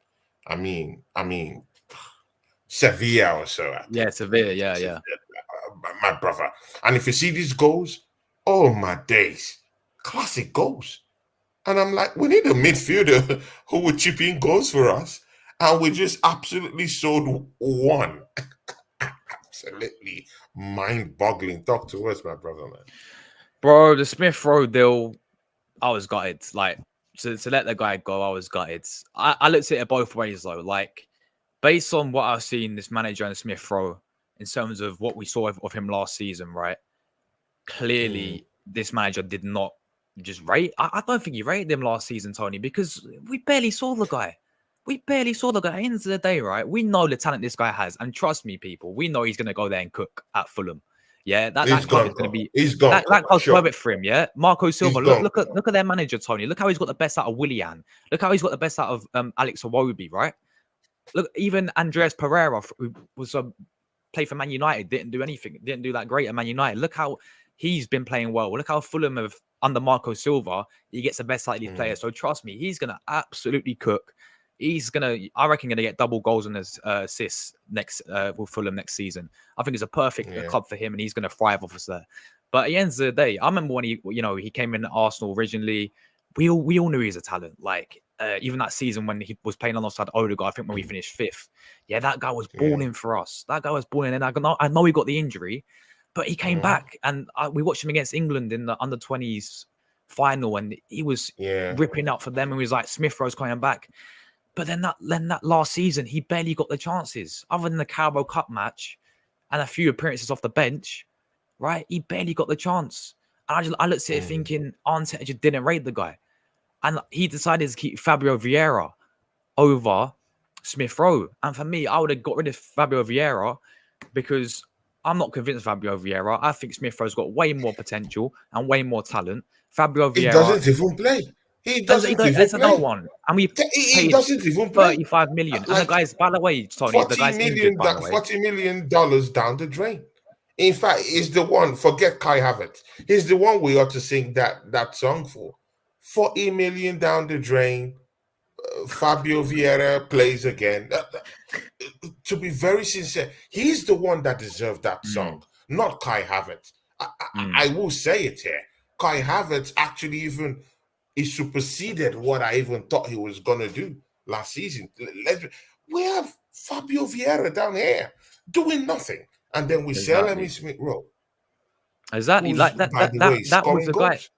Sevilla or so. I Yeah, think. Sevilla. Yeah. My brother. And if you see these goals, oh my days, classic goals. And I'm like, we need a midfielder who would chip in goals for us, and we just absolutely sold one. Absolutely mind-boggling. Talk to us, my brother, man. Bro, the Smith Rowe deal, I was gutted. Like, to let the guy go, I was gutted. I looked at it both ways, though. Like, based on what I've seen this manager and Smith Rowe in terms of what we saw of him last season, right? Clearly, this manager did not just rate. I don't think he rated him last season, Tony, because we barely saw the guy. We barely saw the guy. At the end of the day, right? We know the talent this guy has. And trust me, people, we know he's going to go there and cook at Fulham. Yeah, that club is going to be that club's perfect for him. Yeah, Marco Silva. Look at their manager, Tony. Look how he's got the best out of Willian. Look how he's got the best out of Alex Iwobi, right? Look, even Andreas Pereira, who was played for Man United, didn't do anything, didn't do that great at Man United. Look how he's been playing well. Look how Fulham have under Marco Silva, he gets the best out of these players. So trust me, he's gonna absolutely cook. I reckon, gonna get double goals and assists next with Fulham next season. I think it's a perfect club for him, and he's gonna thrive off us there. But at the end of the day, I remember when he came in Arsenal originally. We all knew he was a talent. Like even that season when he was playing alongside Odegaard, I think when we finished 5th. Yeah, that guy was balling for us. That guy was balling, and I know he got the injury, but he came back, and we watched him against England in the under-20s final, and he was ripping up for them, and we was like, Smith Rowe's coming back. But then that last season, he barely got the chances. Other than the Carabao Cup match and a few appearances off the bench, right? He barely got the chance. And I looked at it thinking, on.Tmber just didn't rate the guy. And he decided to keep Fabio Vieira over Smith Rowe. And for me, I would have got rid of Fabio Vieira because I'm not convinced Fabio Vieira. I think Smith Rowe's got way more potential and way more talent. Fabio Vieira... He doesn't even play. He doesn't even That's play. another one. And we he doesn't even play. 35 million. And the guy's, by the way, Tony, the guy's injured, by the way. $40 million down the drain. In fact, he's the one, forget Kai Havertz. He's the one we ought to sing that song for. 40 million down the drain. Fabio Vieira plays again. To be very sincere, he's the one that deserved that song, not Kai Havertz. I will say it here. Kai Havertz actually even he superseded what I even thought he was going to do last season. We have Fabio Vieira down here doing nothing. And then we sell Emmy Smith Rowe. Exactly. who's, Like that by that the that way, that was scoring the guy. goals.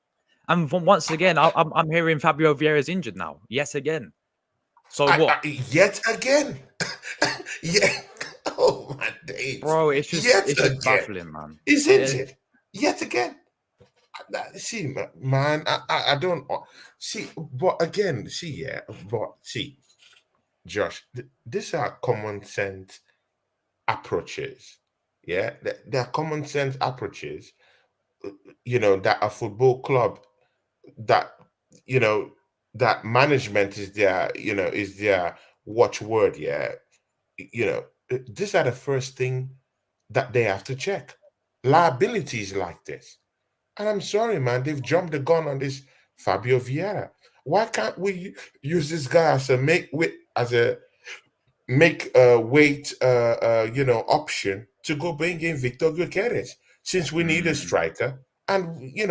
And once again, I'm hearing Fabio Vieira's injured now. Yes, again. So what, Yet again. Yeah. Oh my days. bro? Yet It's just again. baffling, man. He's Yeah, injured. Yet again. See, man, I don't see, but again, see, yeah, but see, Josh, these are common sense approaches. Yeah, they're common sense approaches, that a football club that, you know, that management is their watchword. Yeah, these are the first thing that they have to check. Liabilities like this. And I'm sorry, man, they've jumped the gun on this Fabio Vieira. Why can't we use this guy as a make a weight option to go bring in Victor Gutierrez, since we need a mm, striker, and we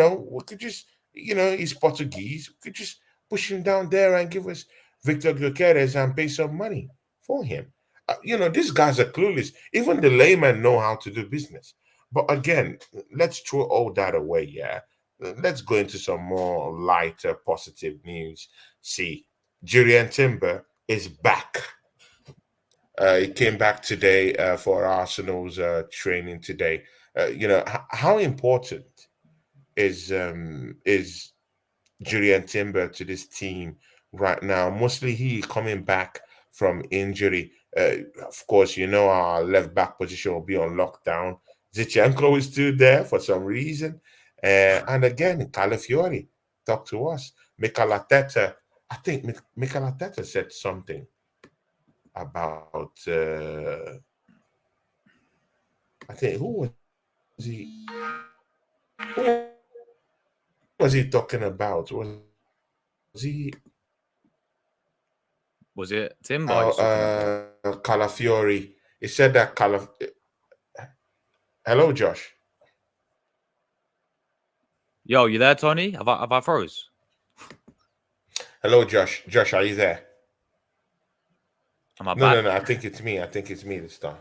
could just, he's Portuguese, we could just push him down there and give us Victor Gutierrez and pay some money for him. These guys are clueless. Even the laymen know how to do business. But again, let's throw all that away. Yeah, let's go into some more lighter, positive news. See, Julian Timber is back. He came back today for Arsenal's training today. How important is Julian Timber to this team right now? Mostly he coming back from injury. Of course, our left back position will be on lockdown. Zichenko is still there for some reason, and again, Calafiori talked to us. Mikel Arteta, I think Mikel Arteta said something about I think who was he talking about? Was he was it Timber he was talking about? Calafiori? He said that Hello, Josh. Yo, you there, Tony? Have I froze? Hello, Josh. Josh, are you there? Am I No, no, no. back? I think it's me. I think it's me this time.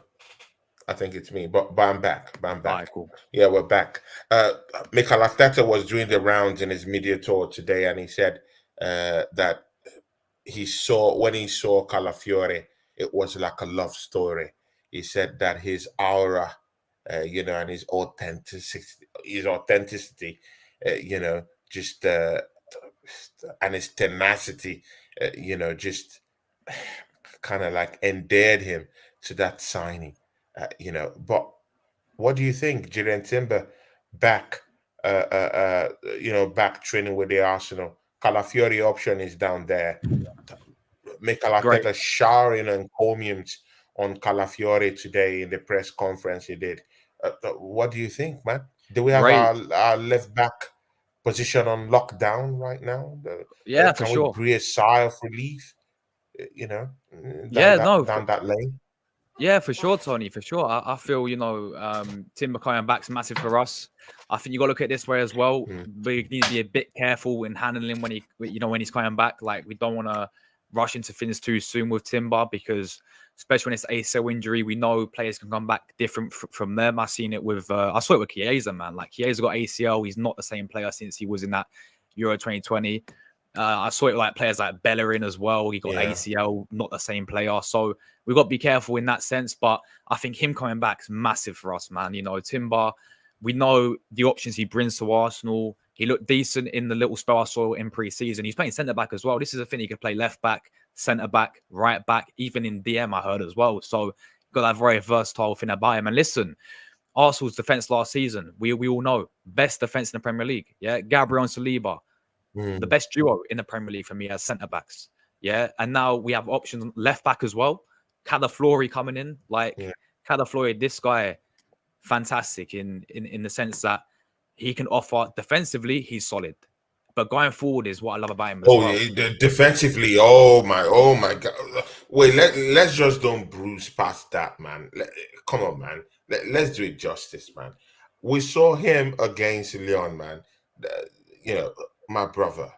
I think it's me. But I'm back. But I'm All right, back. cool. Yeah, we're back. Mikel Arteta was doing the rounds in his media tour today, and he said that when he saw Calafiore, it was like a love story. He said that his aura, and his authenticity, just and his tenacity, just kind of like endeared him to that signing. But what do you think, Julian Timber back, back training with the Arsenal? Calafiori option is down there. Mikel Great. Arteta showering encomiums on Calafiori today in the press conference he did. What do you think, man? Do we have Great. our left back position on lockdown right now? Yeah, for Can we sure. breathe a sigh of relief? Down Yeah, that no, down that lane. yeah, for sure, Tony, for sure. I feel, Tim coming back's massive for us. I think you got to look at it this way as well. Mm. We need to be a bit careful in handling him when he's coming back. Like, we don't want to rush into things too soon with Timber, because especially when it's ACL injury, we know players can come back different from them. I saw it with Chiesa, man. Like, Chiesa got ACL. He's not the same player since he was in that Euro 2020. I saw it like players like Bellerin as well. He got Yeah. ACL, not the same player. So we've got to be careful in that sense. But I think him coming back is massive for us, man. Timber, we know the options he brings to Arsenal. He looked decent in the little spell I saw in pre-season. He's playing centre back as well. This is a thing, he could play left back, centre back, right back, even in DM, I heard as well. So got that very versatile thing about him. And listen, Arsenal's defense last season, we all know, best defense in the Premier League. Yeah, Gabriel and Saliba, the Mm. best duo in the Premier League for me as centre backs. Yeah, and now we have options left back as well. Calaflori coming in, like Yeah. Calaflori, this guy, fantastic in the sense that he can offer defensively, he's solid, but going forward is what I love about him as Oh, well. yeah, defensively. Oh my God. Wait, let's just don't bruise past that, man. Come on, man. Let's do it justice, man. We saw him against Leon, man. The- my brother.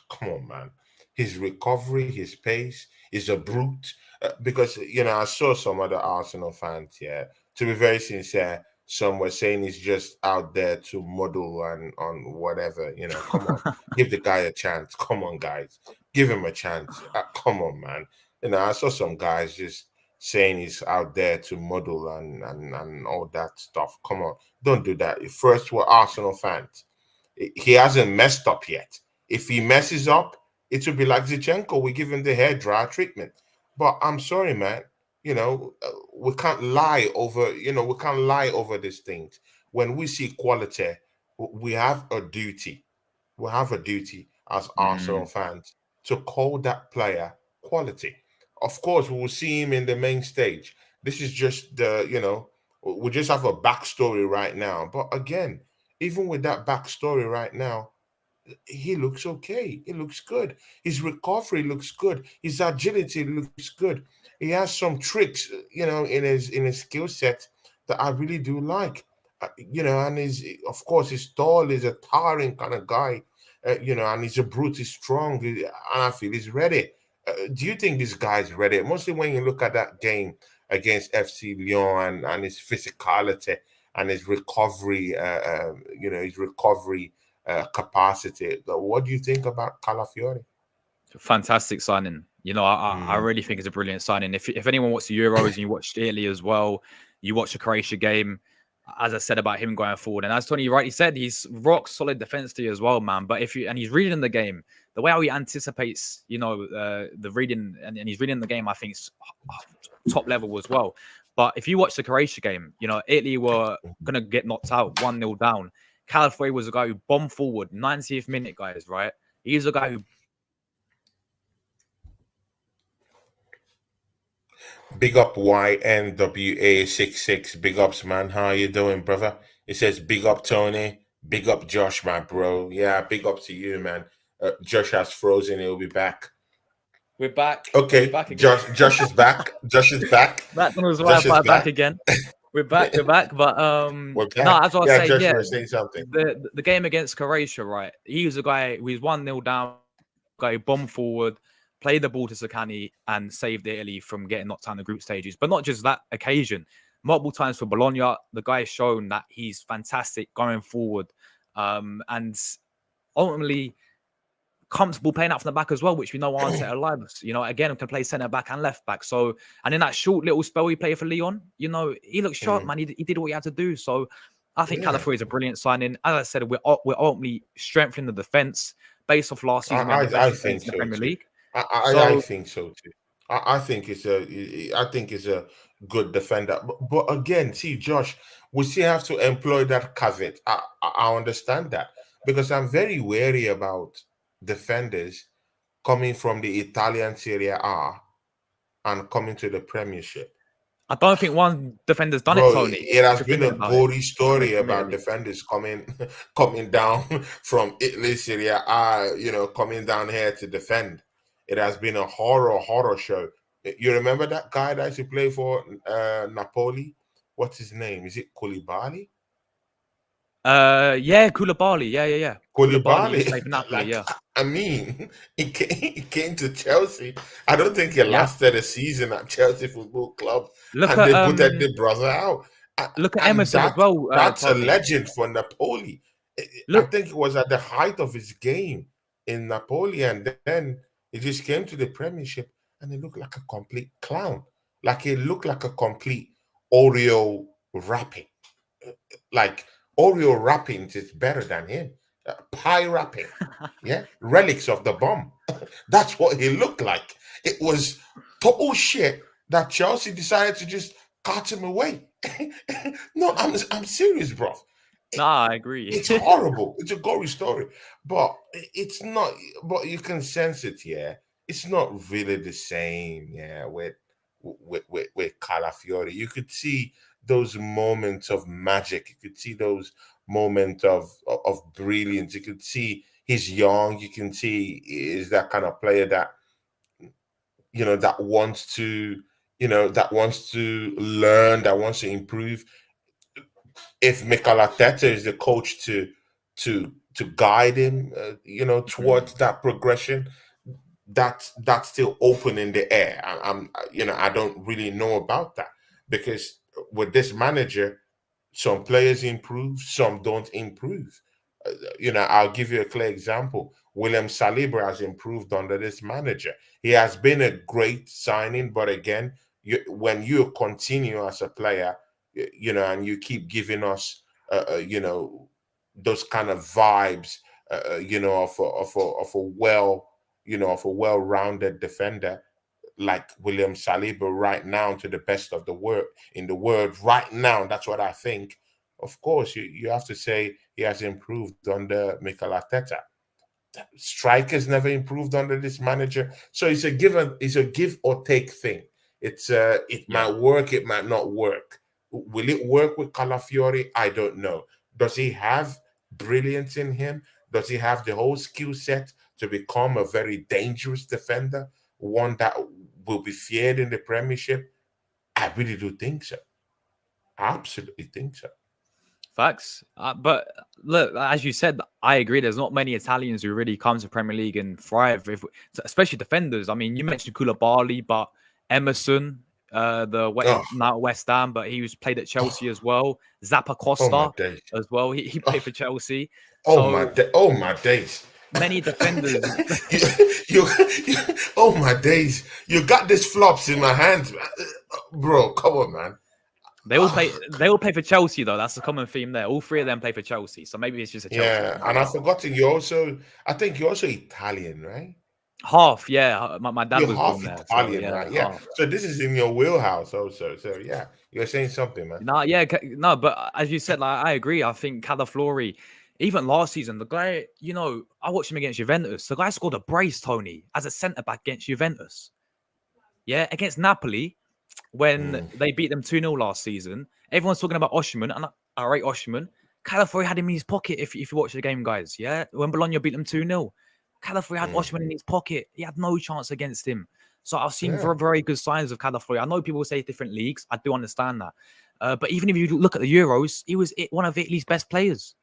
Come on, man. His recovery, his pace is a brute. Because I saw some other Arsenal fans. Yeah, to be very sincere, Some were saying he's just out there to model and on whatever. Come on, give the guy a chance. Come on, guys, give him a chance. Come on, man. I saw some guys just saying he's out there to model and all that stuff. Come on, don't do that. First, we're Arsenal fans. He hasn't messed up yet. If he messes up, it will be like Zichenko. We give him the hair dryer treatment. But I'm sorry, man. We can't lie over. We can't lie over these things. When we see quality, we have a duty. We have a duty as Arsenal Mm, fans to call that player quality. Of course, we will see him in the main stage. This is just we just have a backstory right now. But again, even with that backstory right now, he looks okay. He looks good. His recovery looks good. His agility looks good. He has some tricks, in his skill set that I really do like. And of course his tall is a towering kind of guy. And he's a brute. He's strong, and I feel he's ready. Do you think this guy's ready? Mostly when you look at that game against FC Lyon and his physicality and his recovery, his recovery capacity. What do you think about Calafiori? fantastic signing. I Mm. really think it's a brilliant signing. If anyone watched the Euros and you watched Italy as well, you watched the Croatia game. As I said about him going forward, and as Tony rightly said, he's rock solid defensively as well, man. But he's reading the game, the way how he anticipates, the reading and he's reading the game, I think it's top level as well. But if you watch the Croatia game, Italy were gonna get knocked out 1-0 down. Calafiori was a guy who bombed forward, 90th minute, guys, right? He's a guy who Big up YNWA66. Big ups, man. How you doing, brother? It says big up Tony. Big up Josh, my bro. Yeah, big up to you, man. Josh has frozen. He'll be back. we're back. We're Okay, back again. Josh is back. Josh is back. That was why I Josh is fight back back. again. We're back. We're back. But We're no, back. as I was Yeah, saying, Josh, yeah, you were saying something. the game against Croatia, right? He was a guy who was 1-0 down, guy bomb forward, played the ball to Sakani and saved Italy from getting knocked down the group stages. But not just that occasion, multiple times for Bologna, the guy has shown that he's fantastic going forward, and ultimately comfortable playing out from the back as well, which we know aren't set alive. Again, can play centre back and left back. So, and in that short little spell he played for Leon, he looked sharp, Mm. man. He did what he had to do. So, I think Yeah, Calafiori is a brilliant signing. As I said, we're ultimately strengthening the defense based off last I, season. We had the I best I defense think in the so Premier too. League. I So, think so too. I think it's a good defender. But again, see, Josh, we still have to employ that caveat. I understand that because I'm very wary about defenders coming from the Italian Serie A and coming to the Premiership. I don't think one defender's done it, Bro, Tony. it If has you're been thinking a about it gory in the story Premier about League. defenders coming coming down from Italy, Syria, coming down here to defend. It has been a horror show. You remember that guy that used to play for Napoli? What's his name? Is it Koulibaly? Yeah, Koulibaly. Yeah. Koulibaly used to Koulibaly, play for Napoli. like Yeah. I mean, he came to Chelsea. I don't think he Yeah. lasted a season at Chelsea Football Club, Look and at they booted the brother out. look at And Emerson as well, that's a Tony. legend for Napoli. I Look, think it was at the height of his game in Napoli, and then he just came to the Premiership, and he looked like a complete clown. Like he looked like a complete Oreo wrapping. Like Oreo wrappings is better than him. Pie wrapping, yeah, relics of the bomb. That's what he looked like. It was total shit that Chelsea decided to just cut him away. No, I'm serious, bro. nah, I agree. It's horrible. It's a gory story, but it's not. But you can sense it. Yeah, it's not really the same. Yeah, with Calafiori, you could see those moments of magic. You could see those moments of brilliance. You could see he's young. You can see is that kind of player that that wants to that wants to learn, that wants to improve. If Mikel Arteta is the coach to guide him, Mhm. towards that progression, that's still open in the air. I don't really know about that because with this manager, Some players improve, some don't improve. I'll give you a clear example. William Saliba has improved under this manager. He has been a great signing, but again, when you continue as a player, and you keep giving us, those kind of vibes, of a well-rounded defender like William Saliba right now, to the best of the world in the world right now. That's what I think. Of course, you have to say he has improved under Mikel Arteta. Strikers never improved under this manager, so it's a give or take thing. It Yeah. might work, it might not work. Will it work with Calafiori? I don't know. Does he have brilliance in him? Does he have the whole skill set to become a very dangerous defender, one that will be feared in the Premiership? I really do think so. I absolutely think so. Facts. But look, as you said, I agree. There's not many Italians who really come to Premier League and thrive, especially defenders. I mean, you mentioned Koulibaly, but Emerson, he's Oh, now at West Ham, but he was played at Chelsea as well. Zappa oh my Costa days. as well. He Oh, played for Chelsea. oh my So oh my days. many defenders. you, you, oh my days. You got these flops in my hands, man. Bro, come on, man. They all play. Oh, They all play for Chelsea, though. That's the common theme there. All three of them play for Chelsea, so maybe it's just a Chelsea yeah, thing. and I've But forgotten I think you're also Italian, right? half, yeah. My dad You're was born half there, so Italian, yeah, right? Yeah. half. So this is in your wheelhouse also. So yeah, you're saying something, man. No, yeah, no, but as you said, like I agree. I think Calaflori, even last season, the guy, I watched him against Juventus. The guy scored a brace, Tony, as a centre back against Juventus. Yeah, against Napoli, when Mm, they beat them 2-0 last season. Everyone's talking about Osimhen, and I rate Osimhen. Calaflori had him in his pocket if you watch the game, guys. Yeah, when Bologna beat them 2-0, Calaflori had mm, Osimhen in his pocket. He had no chance against him. So I've seen yeah. very, very good signs of Calaflori. I know people say different leagues. I do understand that. But even if you look at the Euros, he was one of Italy's best players.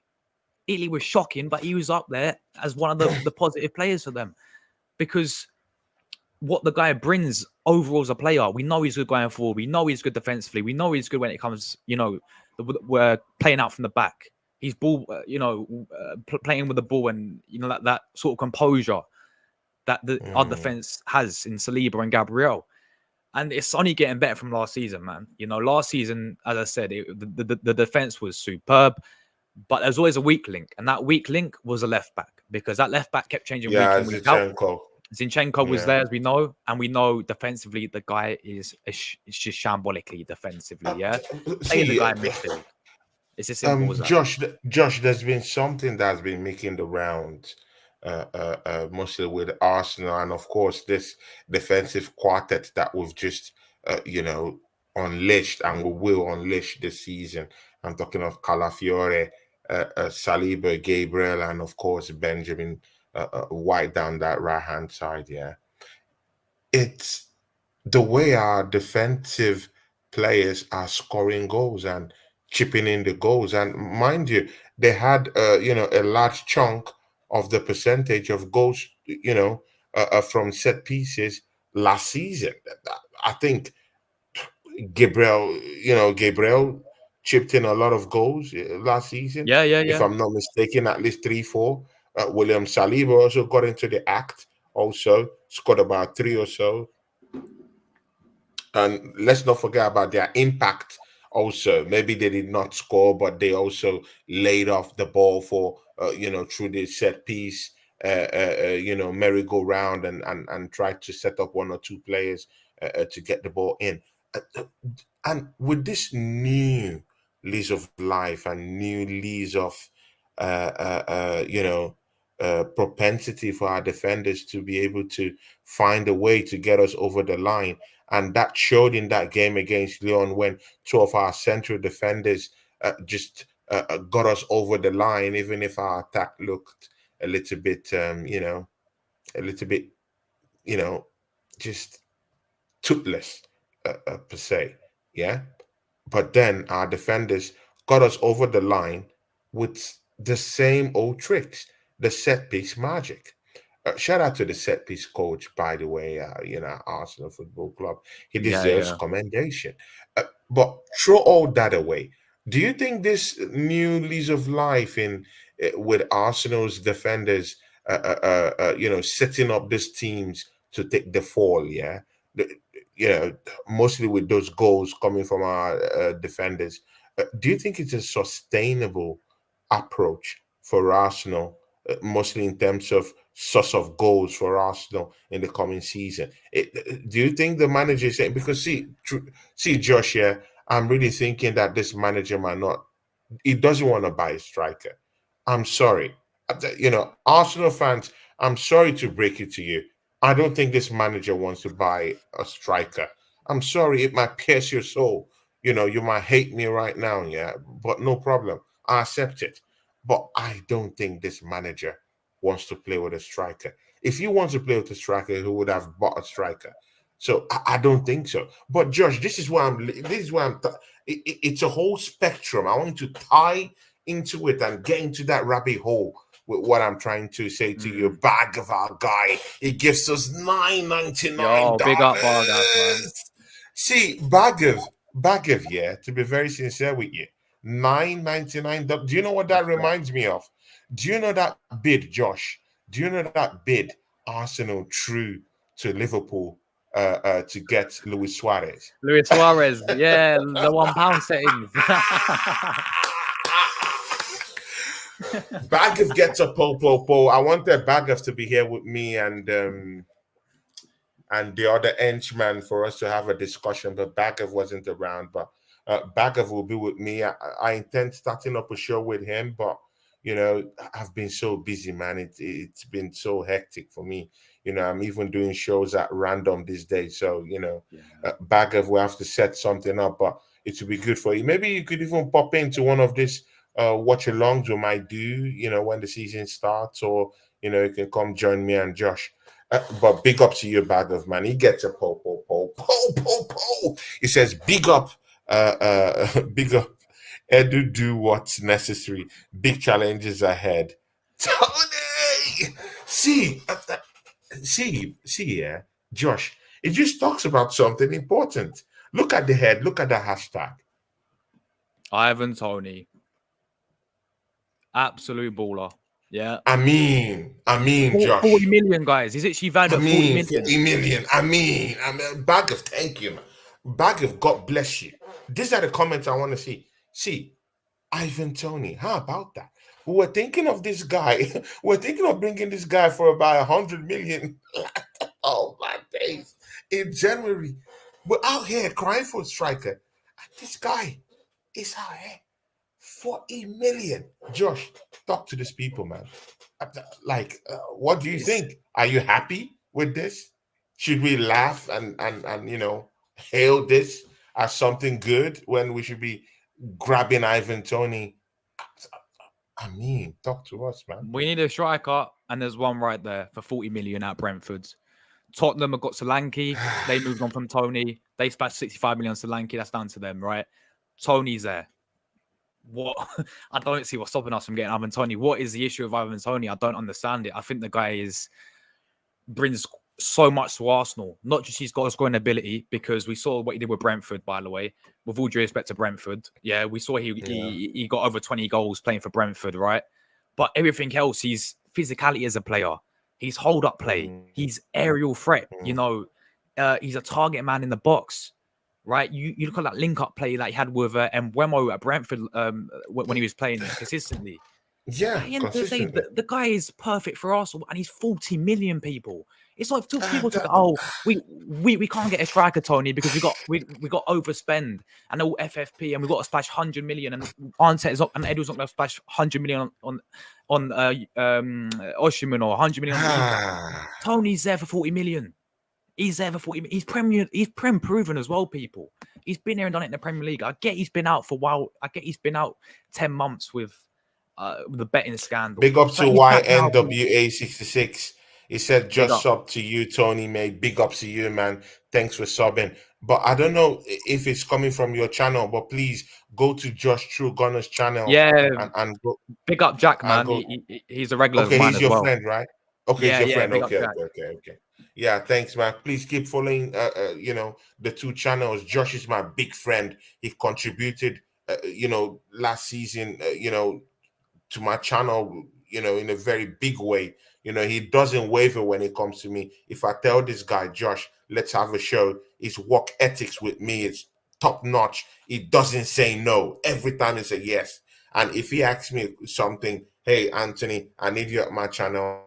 Italy was shocking, but he was up there as one of the positive players for them because what the guy brings overall as a player, we know he's good going forward. We know he's good defensively. We know he's good when it comes, we're playing out from the back. He's ball, playing with the ball and that sort of composure that our Mm, defense has in Saliba and Gabriel. And it's only getting better from last season, man. Last season, as I said, the defense was superb, but there's always a weak link, and that weak link was a left back because that left back kept changing week yeah, in, week out. Zichenko. Zinchenko was Yeah. there, as we know, and we know defensively the guy is it's just shambolically defensively. Uh, Yeah, play the See, guy in midfield. It's as simple as that. Josh, there's been something that's been making the rounds, mostly with Arsenal, and of course this defensive quartet that we've just, unleashed and we will unleash this season. I'm talking of Calafiore, Saliba, Gabriel, and of course Benjamin White down that right hand side. Yeah, it's the way our defensive players are scoring goals and chipping in the goals. And mind you, they had a large chunk of the percentage of goals, from set pieces last season. I think Gabriel chipped in a lot of goals last season. Yeah, yeah, If yeah. I'm not mistaken, at least 3, 4. William Saliba also got into the act. Also scored about 3 or so. And let's not forget about their impact also. Maybe they did not score, but they also laid off the ball for, through the set piece, merry-go-round and tried to set up 1 or 2 players to get the ball in. And with this new lease of life and new lease of, propensity for our defenders to be able to find a way to get us over the line, and that showed in that game against Lyon when 2 of our central defenders got us over the line, even if our attack looked a little bit, a little bit, you know, just toothless per se. Yeah. But then our defenders got us over the line with the same old tricks, the set piece magic. Shout out to the set piece coach, by the way, Arsenal Football Club. He Yeah, deserves yeah. commendation. But throw all that away. Do you think this new lease of life in with Arsenal's defenders, setting up these teams to take the fall? Yeah, the, you know, mostly with those goals coming from our defenders. Do you think it's a sustainable approach for Arsenal, mostly in terms of source of goals for Arsenal in the coming season? Do you think the manager is saying, because see, Josh, yeah, I'm really thinking that this manager might not, he doesn't want to buy a striker. I'm sorry. Arsenal fans, I'm sorry to break it to you. I don't think this manager wants to buy a striker. I'm sorry, it might pierce your soul. You might hate me right now, yeah, but no problem. I accept it. But I don't think this manager wants to play with a striker. If he wants to play with a striker, he would have bought a striker. So I don't think so. But Josh, this is why I'm. This is why I'm. It's a whole spectrum. I want to tie into it and get into that rabbit hole with what I'm trying to say to you. Bag of our guy, he gives us $9.99. Yo, big up Vargas, man. See, Bag of, yeah. To be very sincere with you, $9.99. Do you know what that Respect. reminds me of? Do you know that bid, Josh? Do you know that bid Arsenal threw to Liverpool to get Luis Suarez? Luis Suarez, yeah, the £1 settings. Bag gets a po. I wanted Bag to be here with me and the other henchman for us to have a discussion, but Bagav wasn't around. But Bagav will be with me. I intend starting up a show with him, but I've been so busy, man. It's been so hectic for me. I'm even doing shows at random these days. So Yeah. Bagav will have to set something up, but it would be good for you. Maybe you could even pop into one of these watch alongs we might do, when the season starts, or you can come join me and Josh. But big up to you, Bagav, man. He gets a po. He says, big up, big up. Edu, do what's necessary. Big challenges ahead. Tony, yeah, Josh. It just talks about something important. Look at the head. Look at the hashtag. Ivan Tony, absolute baller. Yeah. Josh. 40 million, guys. He's actually valued at 40 million. 40 million. Bag of, thank you, man. Bag of, God bless you. These are the comments I want to see. See, Ivan Tony, how about that? We're thinking of this guy. We're thinking of bringing this guy for about 100 million. Oh, my days. In January, we're out here crying for a striker. And this guy is out here. 40 million. Josh, talk to these people, man. What do you It's, think? Are you happy with this? Should we laugh and hail this as something good when we should be grabbing Ivan Tony? Talk to us, man. we need a striker, and there's one right there for 40 million at Brentford. Tottenham have got Solanke. They moved on from Tony. They splashed 65 million on Solanke. That's down to them, right? Tony's there. What? I don't see what's stopping us from getting Ivan Tony. What is the issue with Ivan Tony? I don't understand it. I think the guy brings so much to Arsenal. Not just he's got a scoring ability, because we saw what he did with Brentford, by the way. With all due respect to Brentford, yeah, we saw he got over 20 goals playing for Brentford, right? But everything else, he's physicality as a player. He's hold up play. He's aerial threat. He's a target man in the box, right? You look at that link up play that he had with Mbeumo at Brentford when he was playing consistently. Yeah, At the end of the day, consistently. the guy is perfect for Arsenal, and he's 40 million people. It's like people talk, oh, we can't get a striker, Tony, because we got overspend and all FFP, and we got to splash 100 million, and Edu's not going to splash 100 million on Oshiman, or 100 million on Tony's there for 40 million. He's there for 40 million. He's Prem proven as well, people. He's been here and done it in the Premier League. I get he's been out for a while. I get he's been out 10 months with the betting scandal. Big up to But he's back now. YNWA66. He said, just sub to you, Tony, mate. Big up to you, man. Thanks for subbing. But I don't know if it's coming from your channel, but please go to Josh True Gunner's channel. Yeah, and go. Big up Jack, man. He's a regular of mine he's as your well. friend, right? Okay, Yeah, he's your yeah, friend. big up Okay. Jack. Yeah, thanks, man. Please keep following the two channels. Josh is my big friend. He contributed last season, to my channel, in a very big way. He doesn't waver when it comes to me. If I tell this guy, Josh, let's have a show, his work ethics with me is top notch. He doesn't say no. Every time he says yes. And if he asks me something, hey, Anthony, I need you at my channel,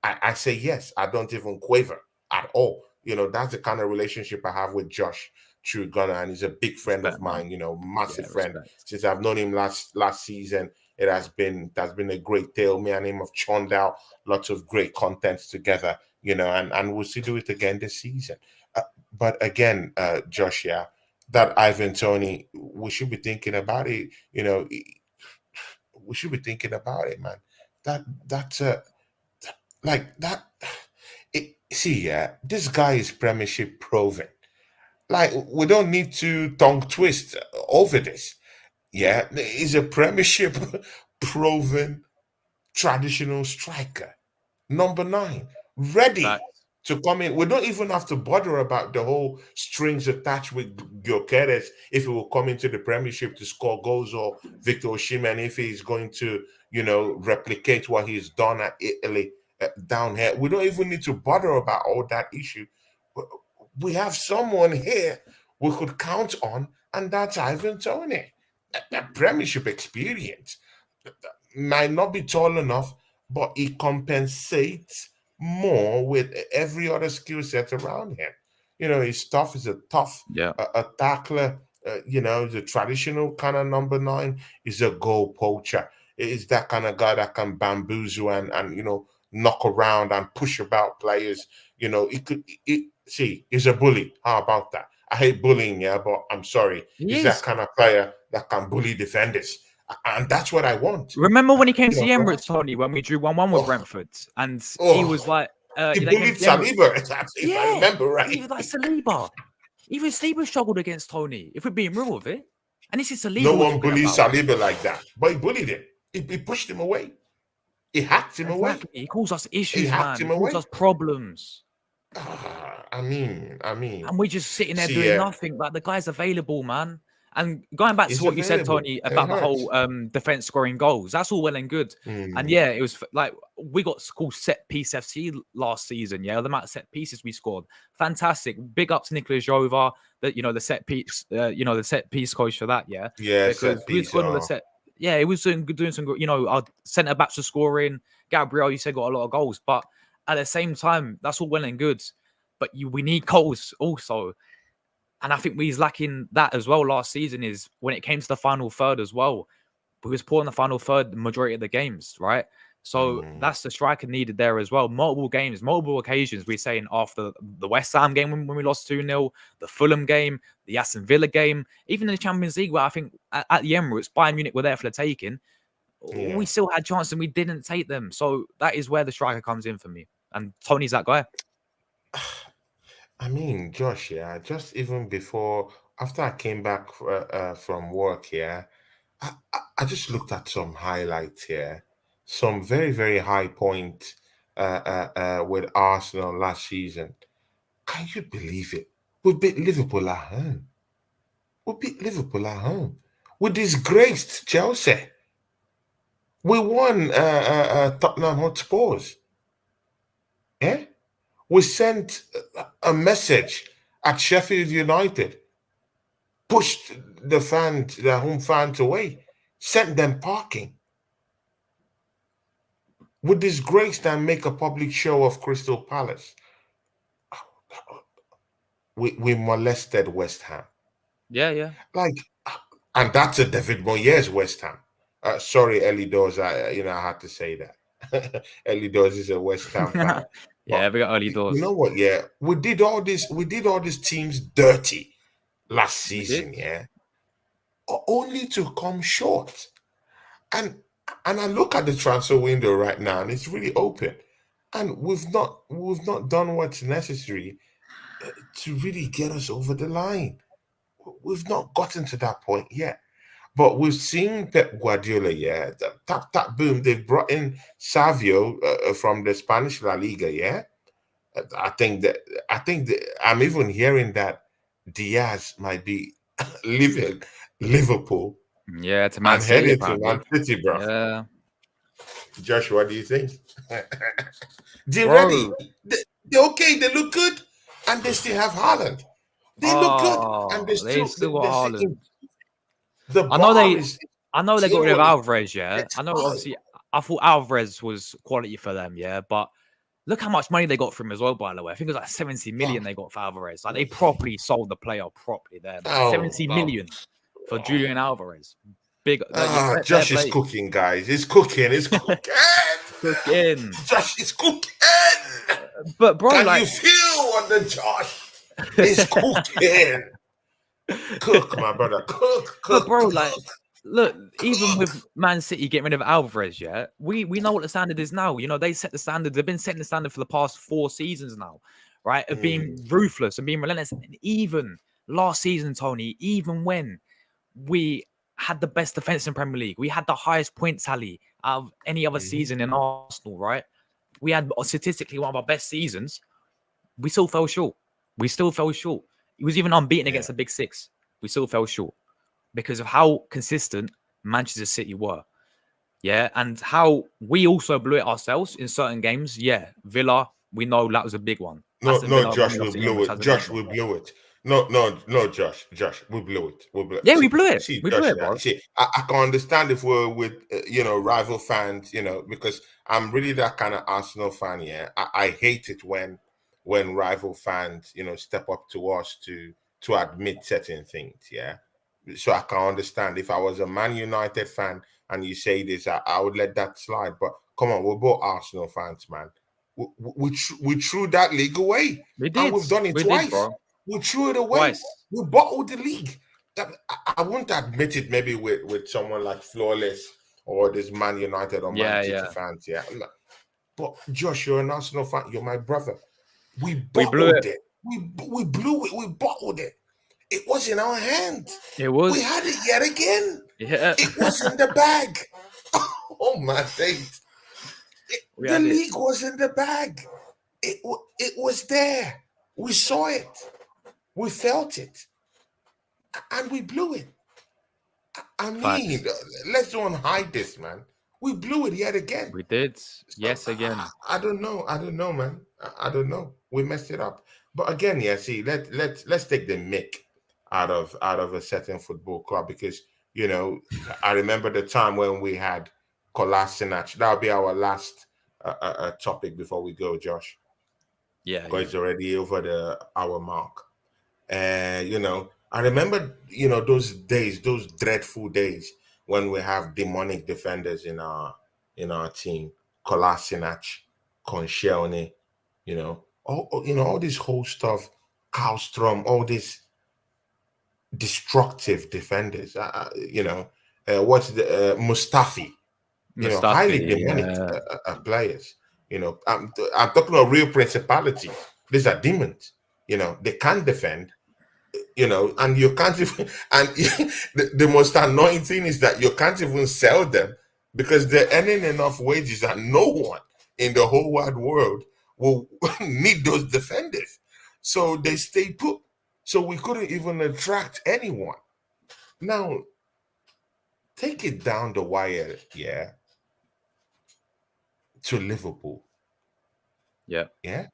I say yes. I don't even quaver at all. That's the kind of relationship I have with Josh True Gunner, and he's a big friend of Respect, man. mine, massive Yeah, friend. respect. Since I've known him last season, it has been a great tale. Me and him have churned out lots of great content together, and we'll still do it again this season. But again, Josh, yeah, that Ivan Tony, we should be thinking about it. We should be thinking about it, man. That's like that. See, yeah, this guy is Premiership proven. Like, we don't need to tongue twist over this. Yeah, he's a Premiership proven traditional striker. Number 9, ready Facts. to come in. We don't even have to bother about the whole strings attached with Gyökeres if he will come into the Premiership to score goals, or Victor Osimhen if he's going to, replicate what he's done at Italy down here. We don't even need to bother about all that issue. We have someone here we could count on, and that's Ivan Toney. That Premiership experience might not be tall enough, but he compensates more with every other skill set around him. His stuff is a tough Yeah. a tackler. The traditional kind of number 9 is a goal poacher. Is that kind of guy that can bamboozle and knock around and push about players. He's a bully. How about that? I hate bullying, yeah, but I'm sorry. He He's that is. kind of player that can bully defenders, and that's what I want. Remember when he came to the For Emirates, us. Tony, when we drew 1-1 with Oh, Brentford, and he was oh, like, he they came bullied to the Emirates. Saliba, if I Yeah, remember right. he was like Saliba. Even Saliba struggled against Tony, if we're being real with it. And this is No Saliba we're one talking bullies about. Saliba like that, but he bullied him. He pushed him away. He hacked him away. Exactly. He calls us He issues, hacked man. him He calls away. us problems. I mean, And we're just sitting there see, doing nothing. Like, the guy's available, man. And going back to he's what you said, available. Tony, It about the hurts. whole defense scoring goals, that's all well and good. And Mm, yeah, it was like we got called set piece FC last season. Yeah, the amount of set pieces we scored, fantastic. Big up to Nicolas Jova, that the set piece, the set piece coach for that. Yeah, yeah, because set we was piece. going on the set. Yeah, it was doing some good. Our centre backs were scoring. Gabriel, you said, got a lot of goals, but at the same time, that's all well and good. But we need goals also. And I think we was lacking that as well last season, is when it came to the final third as well. We was poor in the final third the majority of the games, right? So Mm, that's the striker needed there as well. Multiple games, multiple occasions. We're saying after the West Ham game when we lost 2-0, the Fulham game, the Aston Villa game, even in the Champions League, where I think at the Emirates, Bayern Munich were there for the taking. yeah. We still had chances and we didn't take them. So that is where the striker comes in for me. And Tony's that guy. I mean, Josh, yeah, just even after I came back from work here, I just looked at some highlights here, some very, very high point with Arsenal last season. Can you believe it? We beat Liverpool at home. We beat Liverpool at home. We disgraced Chelsea. We won Tottenham Hotspurs. Yeah? We sent a message at Sheffield United, pushed the home fans away, sent them parking. We disgraced and make a public show of Crystal Palace. We molested West Ham. Yeah. Like, and that's a David Moyes West Ham. Sorry, Ellie Dawes. I had to say that. Ellie Dawes is a West Ham fan. But Yeah, we got early you doors. know what? Yeah, we did all this. We did all these teams dirty last We did. season. Yeah, only to come short. And I look at the transfer window right now, and it's really open. And we've not done what's necessary to really get us over the line. We've not gotten to that point yet. But we've seen Pep Guardiola, yeah, tap tap boom. They've brought in Savio from the Spanish La Liga, yeah. I think that I'm even hearing that Diaz might be leaving Liverpool Yeah, to Man and City, heading to apparently. Man City, bro. Yeah. Josh, what do you think? They're ready. Bro. They're okay. They look good, and they still have Haaland. They look good, and Oh, they still got they're still Haaland. the I know bar they is I know they got rid of teamwork is Alvarez, yeah. it's I know high. obviously I thought Alvarez was quality for them, yeah, but look how much money they got from him as well, by the way. I think it was like 70 Oh, million they got for Alvarez. Like they properly sold the player properly there, man. oh, 70 oh, million for oh. Julian Alvarez. Big like fair Josh is play. cooking, guys. He's cooking. He's cooking. Cooking. Josh is cooking. But bro, Can like you feel what the Josh is cooking? Cook, my brother. Cook, but cook, bro, like cook, look, even cook. with Man City getting rid of Alvarez, yeah, we know what the standard is now. You know, they set the standard. They've been setting the standard for the past 4 seasons now, right? Of being ruthless and being relentless. And even last season, Tony, even when we had the best defense in Premier League, we had the highest point tally out of any other season in Arsenal, right? We had statistically one of our best seasons. We still fell short. We still fell short. He was even unbeaten Yeah. against the Big Six. We still fell short because of how consistent Manchester City were. Yeah. And how we also blew it ourselves in certain games. Yeah. Villa, we know that was a big one. No, Aston no, Villa, when Josh, we we lost to him, blew which it. has another Josh, one. we blew it. No, no, no, Josh, we blew it. We blew it. Yeah, we blew it. See, We blew Josh, it, bro. see, I can understand if we're with, rival fans, because I'm really that kind of Arsenal fan. Yeah, I hate it when rival fans, step up to us to admit certain things. Yeah, so I can understand if I was a Man United fan and you say this, I would let that slide. But come on, we're both Arsenal fans, man. We threw that league away, We and did. we've done it We did, twice. bro. We threw it away. Twice. We bottled the league. I won't admit it. Maybe with someone like Flawless or this Man United or Man Yeah, City yeah. fans. Yeah, but Josh, you're an Arsenal fan. You're my brother. We We blew bottled it. it. We blew it. We bottled it. It was in our hands. It We was. had it yet again. Yeah. It was in the bag. Oh my days. We The had it. league was in the bag. It was there. We saw it. We felt it. And we blew it. I mean, Facts. let's don't hide this, man. We blew it yet again. We did. So Yes, again. I don't know. I don't know, man. I don't know. We messed it up. But again, yeah. See, let's take the mick out of a certain football club because I remember the time when we had Kolasinac. That'll be our last topic before we go, Josh, Yeah, because yeah. it's already over the hour mark. And I remember those days, those dreadful days when we have demonic defenders in our team, Kolasinac, Konscielny, all this whole stuff, Karlstrom, all these destructive defenders. What's the Mustafi? Highly Mustafi. demonic Yeah. players. I'm talking about real principalities. These are demons. They can't defend. And you can't even, and the most annoying thing is that you can't even sell them because they're earning enough wages that no one in the whole wide world will need those defenders. So they stay put. So we couldn't even attract anyone. Now, take it down the wire, yeah, to Liverpool. Yeah. Yeah.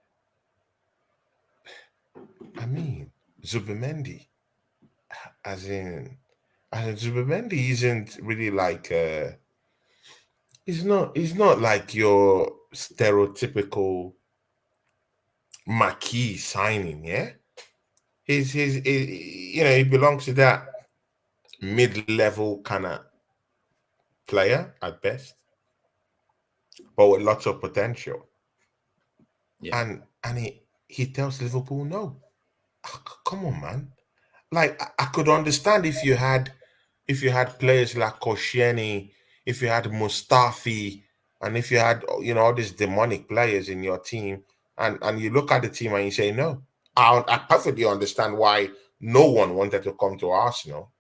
I mean, Zubimendi, as in Zubimendi isn't really like he's not like your stereotypical marquee signing, yeah. He belongs to that mid-level kind of player at best, but with lots of potential. Yeah. And he tells Liverpool no. Come on, man. Like I could understand if you had players like Koscielny, if you had Mustafi, and if you had all these demonic players in your team, and you look at the team and you say no. I perfectly understand why no one wanted to come to Arsenal.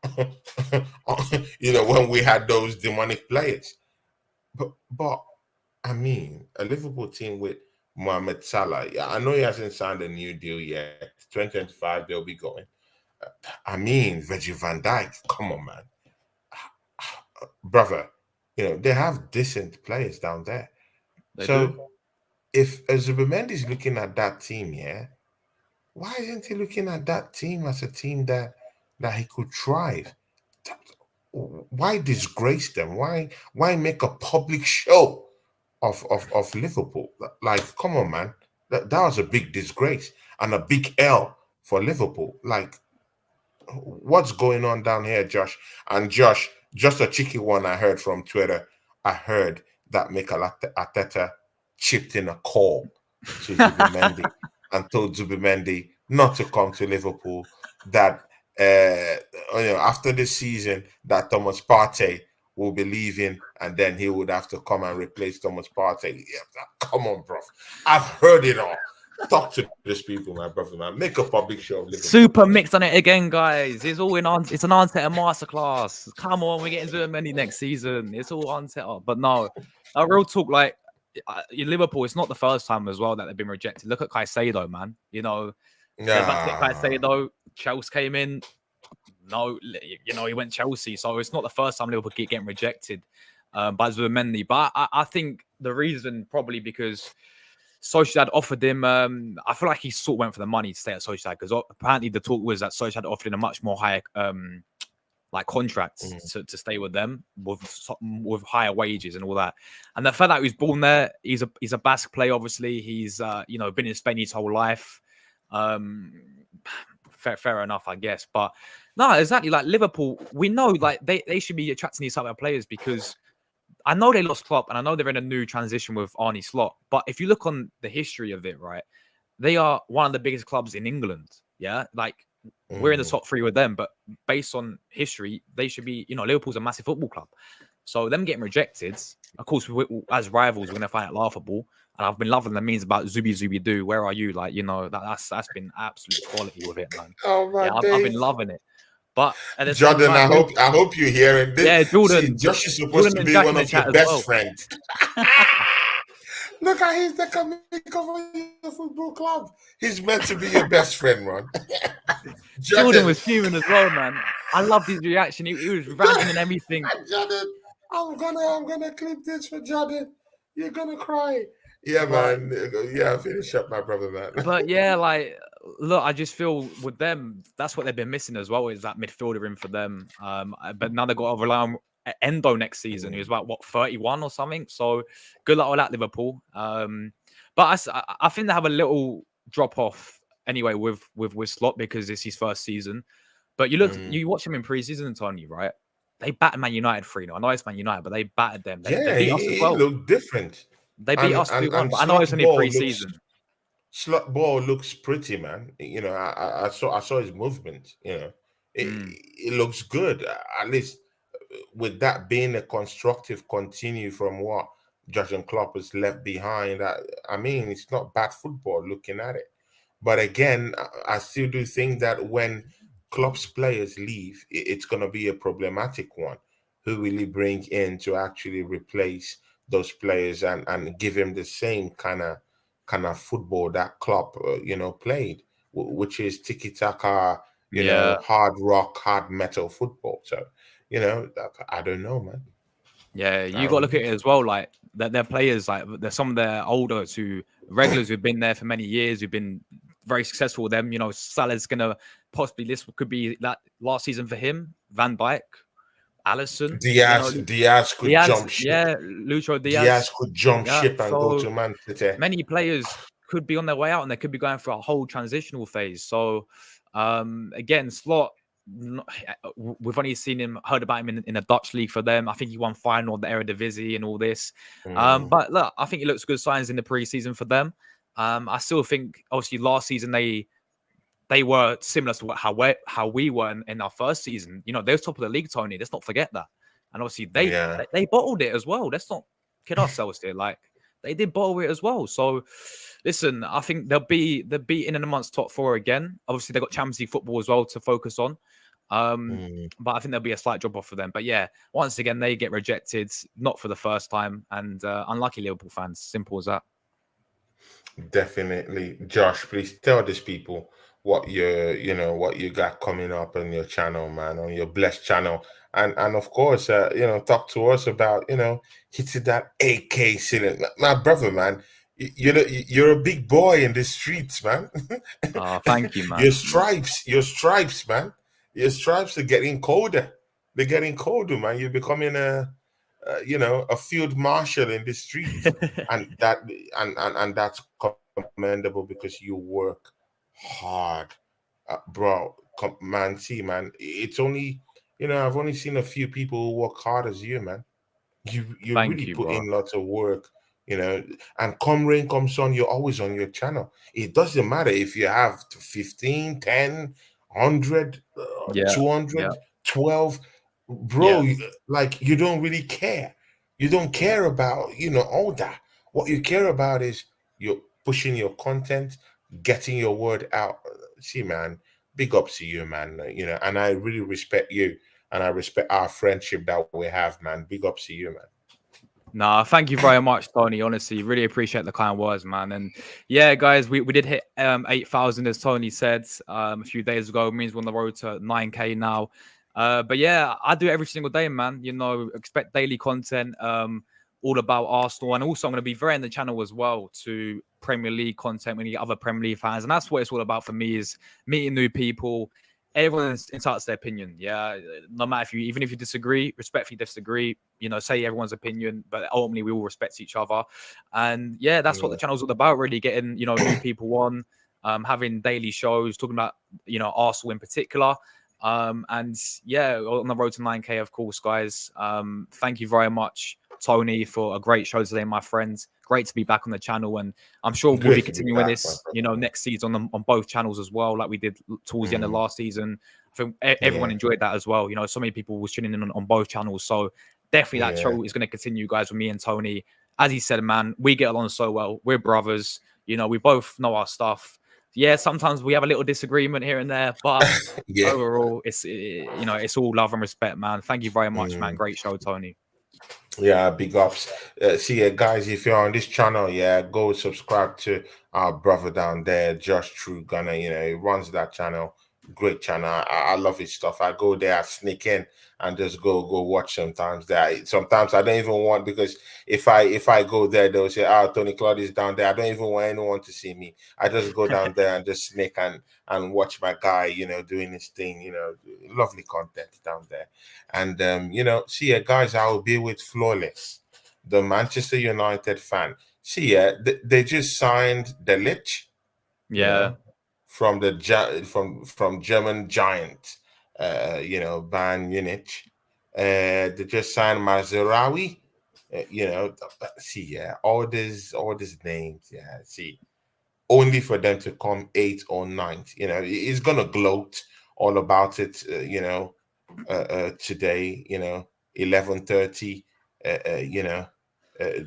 When we had those demonic players, but I mean, a Liverpool team with Mohamed Salah. Yeah, I know he hasn't signed a new deal yet. 2025, they'll be going. I mean, Virgil van Dijk. Come on, man. brother, they have decent players down there. They do. So if Zubimendi is looking at that team, yeah, why isn't he looking at that team as a team that he could thrive? Why disgrace them? Why make a public show of Liverpool? Like, come on, man. That was a big disgrace and a big L for Liverpool. Like, what's going on down here, Josh? And Josh, just a cheeky one I heard from Twitter. I heard that Mikel Arteta chipped in a call to Zubimendi and told Zubimendi not to come to Liverpool. That after this season, that Thomas Partey will be leaving, and then he would have to come and replace Thomas Partey. Yeah, come on, bro. I've heard it all. Talk to these people, my brother, man. Make a public show of Liverpool. Super mixed on it again, guys. It's all it's an on-Tmber masterclass. Come on, we're getting Zubimendi next season. It's all on-Tmber. But no, real talk, like Liverpool, it's not the first time as well that they've been rejected. Look at Caicedo, man. They're about to get Caicedo. Chelsea came in. No, he went Chelsea. So it's not the first time Liverpool keep getting rejected by Zubimendi. But I think the reason probably because Sociedad offered him. I feel like he sort of went for the money to stay at Sociedad because apparently the talk was that Sociedad offered him a much more higher contract to stay with them with higher wages and all that. And the fact that he was born there, he's a Basque player. Obviously, he's been in Spain his whole life. Fair enough, I guess. But no, exactly, like Liverpool, we know like they should be attracting these type of players because I know they lost Klopp and I know they're in a new transition with Arne Slot. But if you look on the history of it, right, they are one of the biggest clubs in England. Yeah, like we're in the top 3 with them. But based on history, they should be, Liverpool's a massive football club. So them getting rejected, of course, as rivals, we're going to find it laughable. And I've been loving the memes about Zubi do. Where are you? Like, that's been absolute quality with it, man. Oh my I've been loving it. But at the Jordan, same time, I hope you're hearing this. Yeah, Jordan. See, Josh is supposed to be one of your best friends. Look at he's the comic of your football club. He's meant to be your best friend, man. Jordan was fuming as well, man. I loved his reaction. He was ranting and everything. Jordan, I'm gonna clip this for Jordan. You're gonna cry. Yeah, man. Yeah, finish up, my brother, man. But yeah, like, look, I just feel with them, that's what they've been missing as well, is that midfielder in for them. But now they've got to rely on Endo next season. He was about 31 or something. So good luck with that, Liverpool. But I think they have a little drop off anyway with Slot because it's his first season. But you watch him in pre-season, Tony, right? They battered Man United 3-0. I know it's Man United, but they battered them. They beat us as well. Looked different. They beat us 2-1, but I know it's only pre-season. Slot ball looks pretty, man. I saw his movement. It looks good. At least with that being a constructive continue from what Jurgen Klopp has left behind. I mean, it's not bad football looking at it. But again, I still do think that when Klopp's players leave, it's going to be a problematic one. Who will he bring in to actually replace those players and give him the same kind of football that Klopp played, which is tiki-taka, hard rock, hard metal football. So I don't know, man. Yeah, you got to look at it as well. Like they're players, like there's some of their older regulars who've been there for many years, who've been very successful with them. Salah's gonna possibly, this could be that last season for him. Van Dijk, Alisson, Diaz could jump ship. Yeah, Lucho Diaz could jump ship and go to Man City. Many players could be on their way out, and they could be going for a whole transitional phase. So again, Slot, we've only heard about him in a Dutch league for them. I think he won final of the Eredivisie and all this. But look, I think he looks good signs in the pre-season for them. I still think, obviously, last season they were similar to how we were in our first season. They were top of the league, Tony. Let's not forget that. And obviously they bottled it as well. Let's not kid ourselves here. Like, they did bottle it as well. So listen, I think they'll be in and amongst top 4 again. Obviously, they've got Champions League football as well to focus on. But I think there'll be a slight drop off for them. But yeah, once again, they get rejected, not for the first time, and unlucky Liverpool fans. Simple as that. Definitely. Josh, please tell these people what what you got coming up on your channel, man, on your blessed channel. And of course, talk to us about, hitting that AK ceiling. My brother, man, you're a big boy in the streets, man. Oh, thank you, Your man. stripes, man. Your stripes are getting colder. They're getting colder, man. You're becoming a field marshal in the streets, and that and that's commendable because you work hard, bro. Man, see, man, it's only, I've only seen a few people who work hard as you, man. You Thank really you, put bro. in lots of work, you know. And come rain, come sun, you're always on your channel. It doesn't matter if you have 15, 10, 100, Yeah, yeah, 200, 12, bro. yeah. Like, you don't really care. You don't care about, all that. What you care about is you're pushing your content, getting your word out. See, man, big ups to you, man. And I really respect you, and I respect our friendship that we have, man. Big ups to you, man. Nah, thank you very much, Tony. Honestly, really appreciate the kind words, man. And yeah, guys, we did hit 8,000, as Tony said a few days ago. It means we're on the road to 9K now. But yeah, I do it every single day, man. Expect daily content, all about Arsenal. And also, I'm going to be very in the channel as well to Premier League content. We need other Premier League fans. And that's what it's all about for me, is meeting new people. Everyone's entitled to their opinion. Yeah. No matter even if you disagree, respectfully disagree, say everyone's opinion, but ultimately we all respect each other. And yeah, that's what the Yeah. channel's all about, really getting, new people on, having daily shows, talking about, Arsenal in particular. And yeah, on the road to 9K, of course, guys. Thank you very much, Tony, for a great show today, my friends. Great to be back on the channel, and I'm sure we'll be Great to be continuing back, my this, brother. next season on both channels as well, like we did towards the end of Mm, last season. I think everyone yeah, enjoyed that as well. So many people were tuning in on both channels, so definitely that yeah. show is going to continue, guys, with me and Tony. As he said, man, we get along so well. We're brothers. We both know our stuff. Yeah, sometimes we have a little disagreement here and there, but Yeah. overall, it's all love and respect, man. Thank you very much, man. Mm. Great show, Tony. Yeah, big ups. See, guys, if you're on this channel, yeah, go subscribe to our brother down there, Josh True Gunner. He runs that channel. Great channel. I love his stuff. I go there, I sneak in and just go watch sometimes. Sometimes I don't even want, because if I go there, they'll say, "Ah, Tony Claude is down there." I don't even want anyone to see me. I just go down there and just sneak and watch my guy, doing his thing. Lovely content down there. And see ya, guys, I will be with Flawless, the Manchester United fan. See ya, they just signed the Lich, you Yeah. know, from the from German giant, Bayern Munich. They just signed Mazerawi. See, yeah, all these names, yeah. See, only for them to come eighth or ninth. He's gonna gloat all about it. Today, 11:30,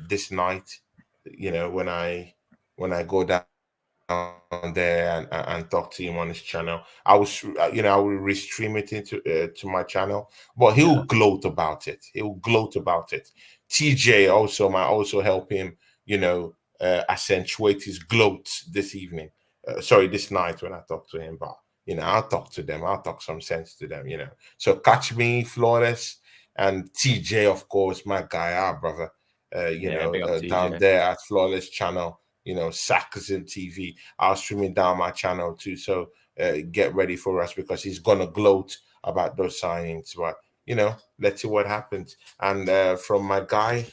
this night, when I go down there and talk to him on his channel. I will restream it to my channel, but he'll Yeah. gloat about it. He'll gloat about it. TJ also might also help him, accentuate his gloat this evening. Sorry, this night when I talk to him. But I'll talk to them. I'll talk some sense to them. So catch me, Flawless, and TJ, of course, my guy, our brother. Yeah. Big up Down TJ. there at Flawless channel. Sarcasm TV. I'll stream it down my channel too. So get ready for us, because he's gonna gloat about those signings. But let's see what happens. And from my guy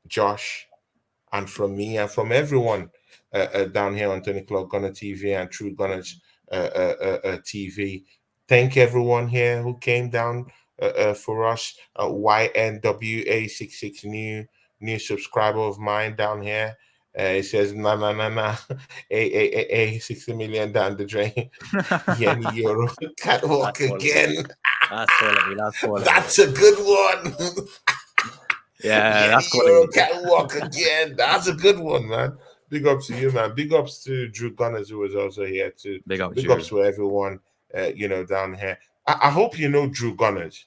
Josh, and from me, and from everyone down here on Tony Clock Gunner TV and True Gunners TV. Thank everyone here who came down for us. YNWA66, new subscriber of mine down here. It says na na na na a 60 million down the drain. Yen Euro catwalk That's quality. again. That's quality. That's quality. That's a good one. Yeah, Yenny that's Euro quality. can walk again. That's a good one, man. Big ups to you, man. Big ups to Drew Gunners, who was also here too. Big up, Big ups Drew. to everyone, down here. I hope you know Drew Gunners.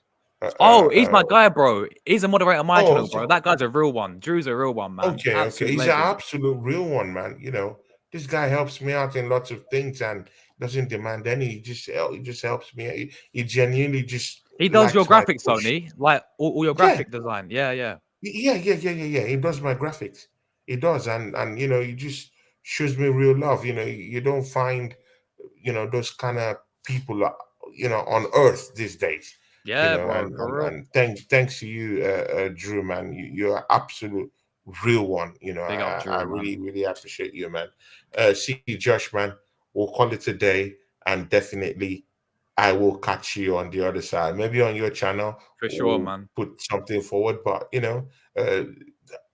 Oh, he's my guy, bro. He's a moderator on my channel, Okay, bro. That guy's a real one. Drew's a real one, man. okay. Absolute He's an legend. absolute real one, man. This guy helps me out in lots of things and doesn't demand any. He just helps me. He genuinely just He does your likes my graphics, push. Tony. Like all your Yeah, graphic design. Yeah, yeah, yeah. He does my graphics. He does, and he just shows me real love. You don't find those kind of people on earth these days. yeah, bro. And For real. thanks to you, Drew, man. You're an absolute real one. Big up, I Drew, man. really really appreciate you, man. See, Josh, man. We'll call it a day, and definitely I will catch you on the other side. Maybe on your channel, For sure, we'll man. put something forward. But uh,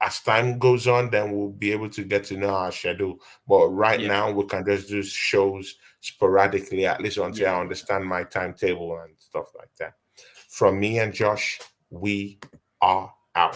as time goes on, then we'll be able to get to know our schedule. But right Yeah, now, we can just do shows sporadically, at least until I yeah. understand my timetable and stuff like that. From me and Josh, we are out.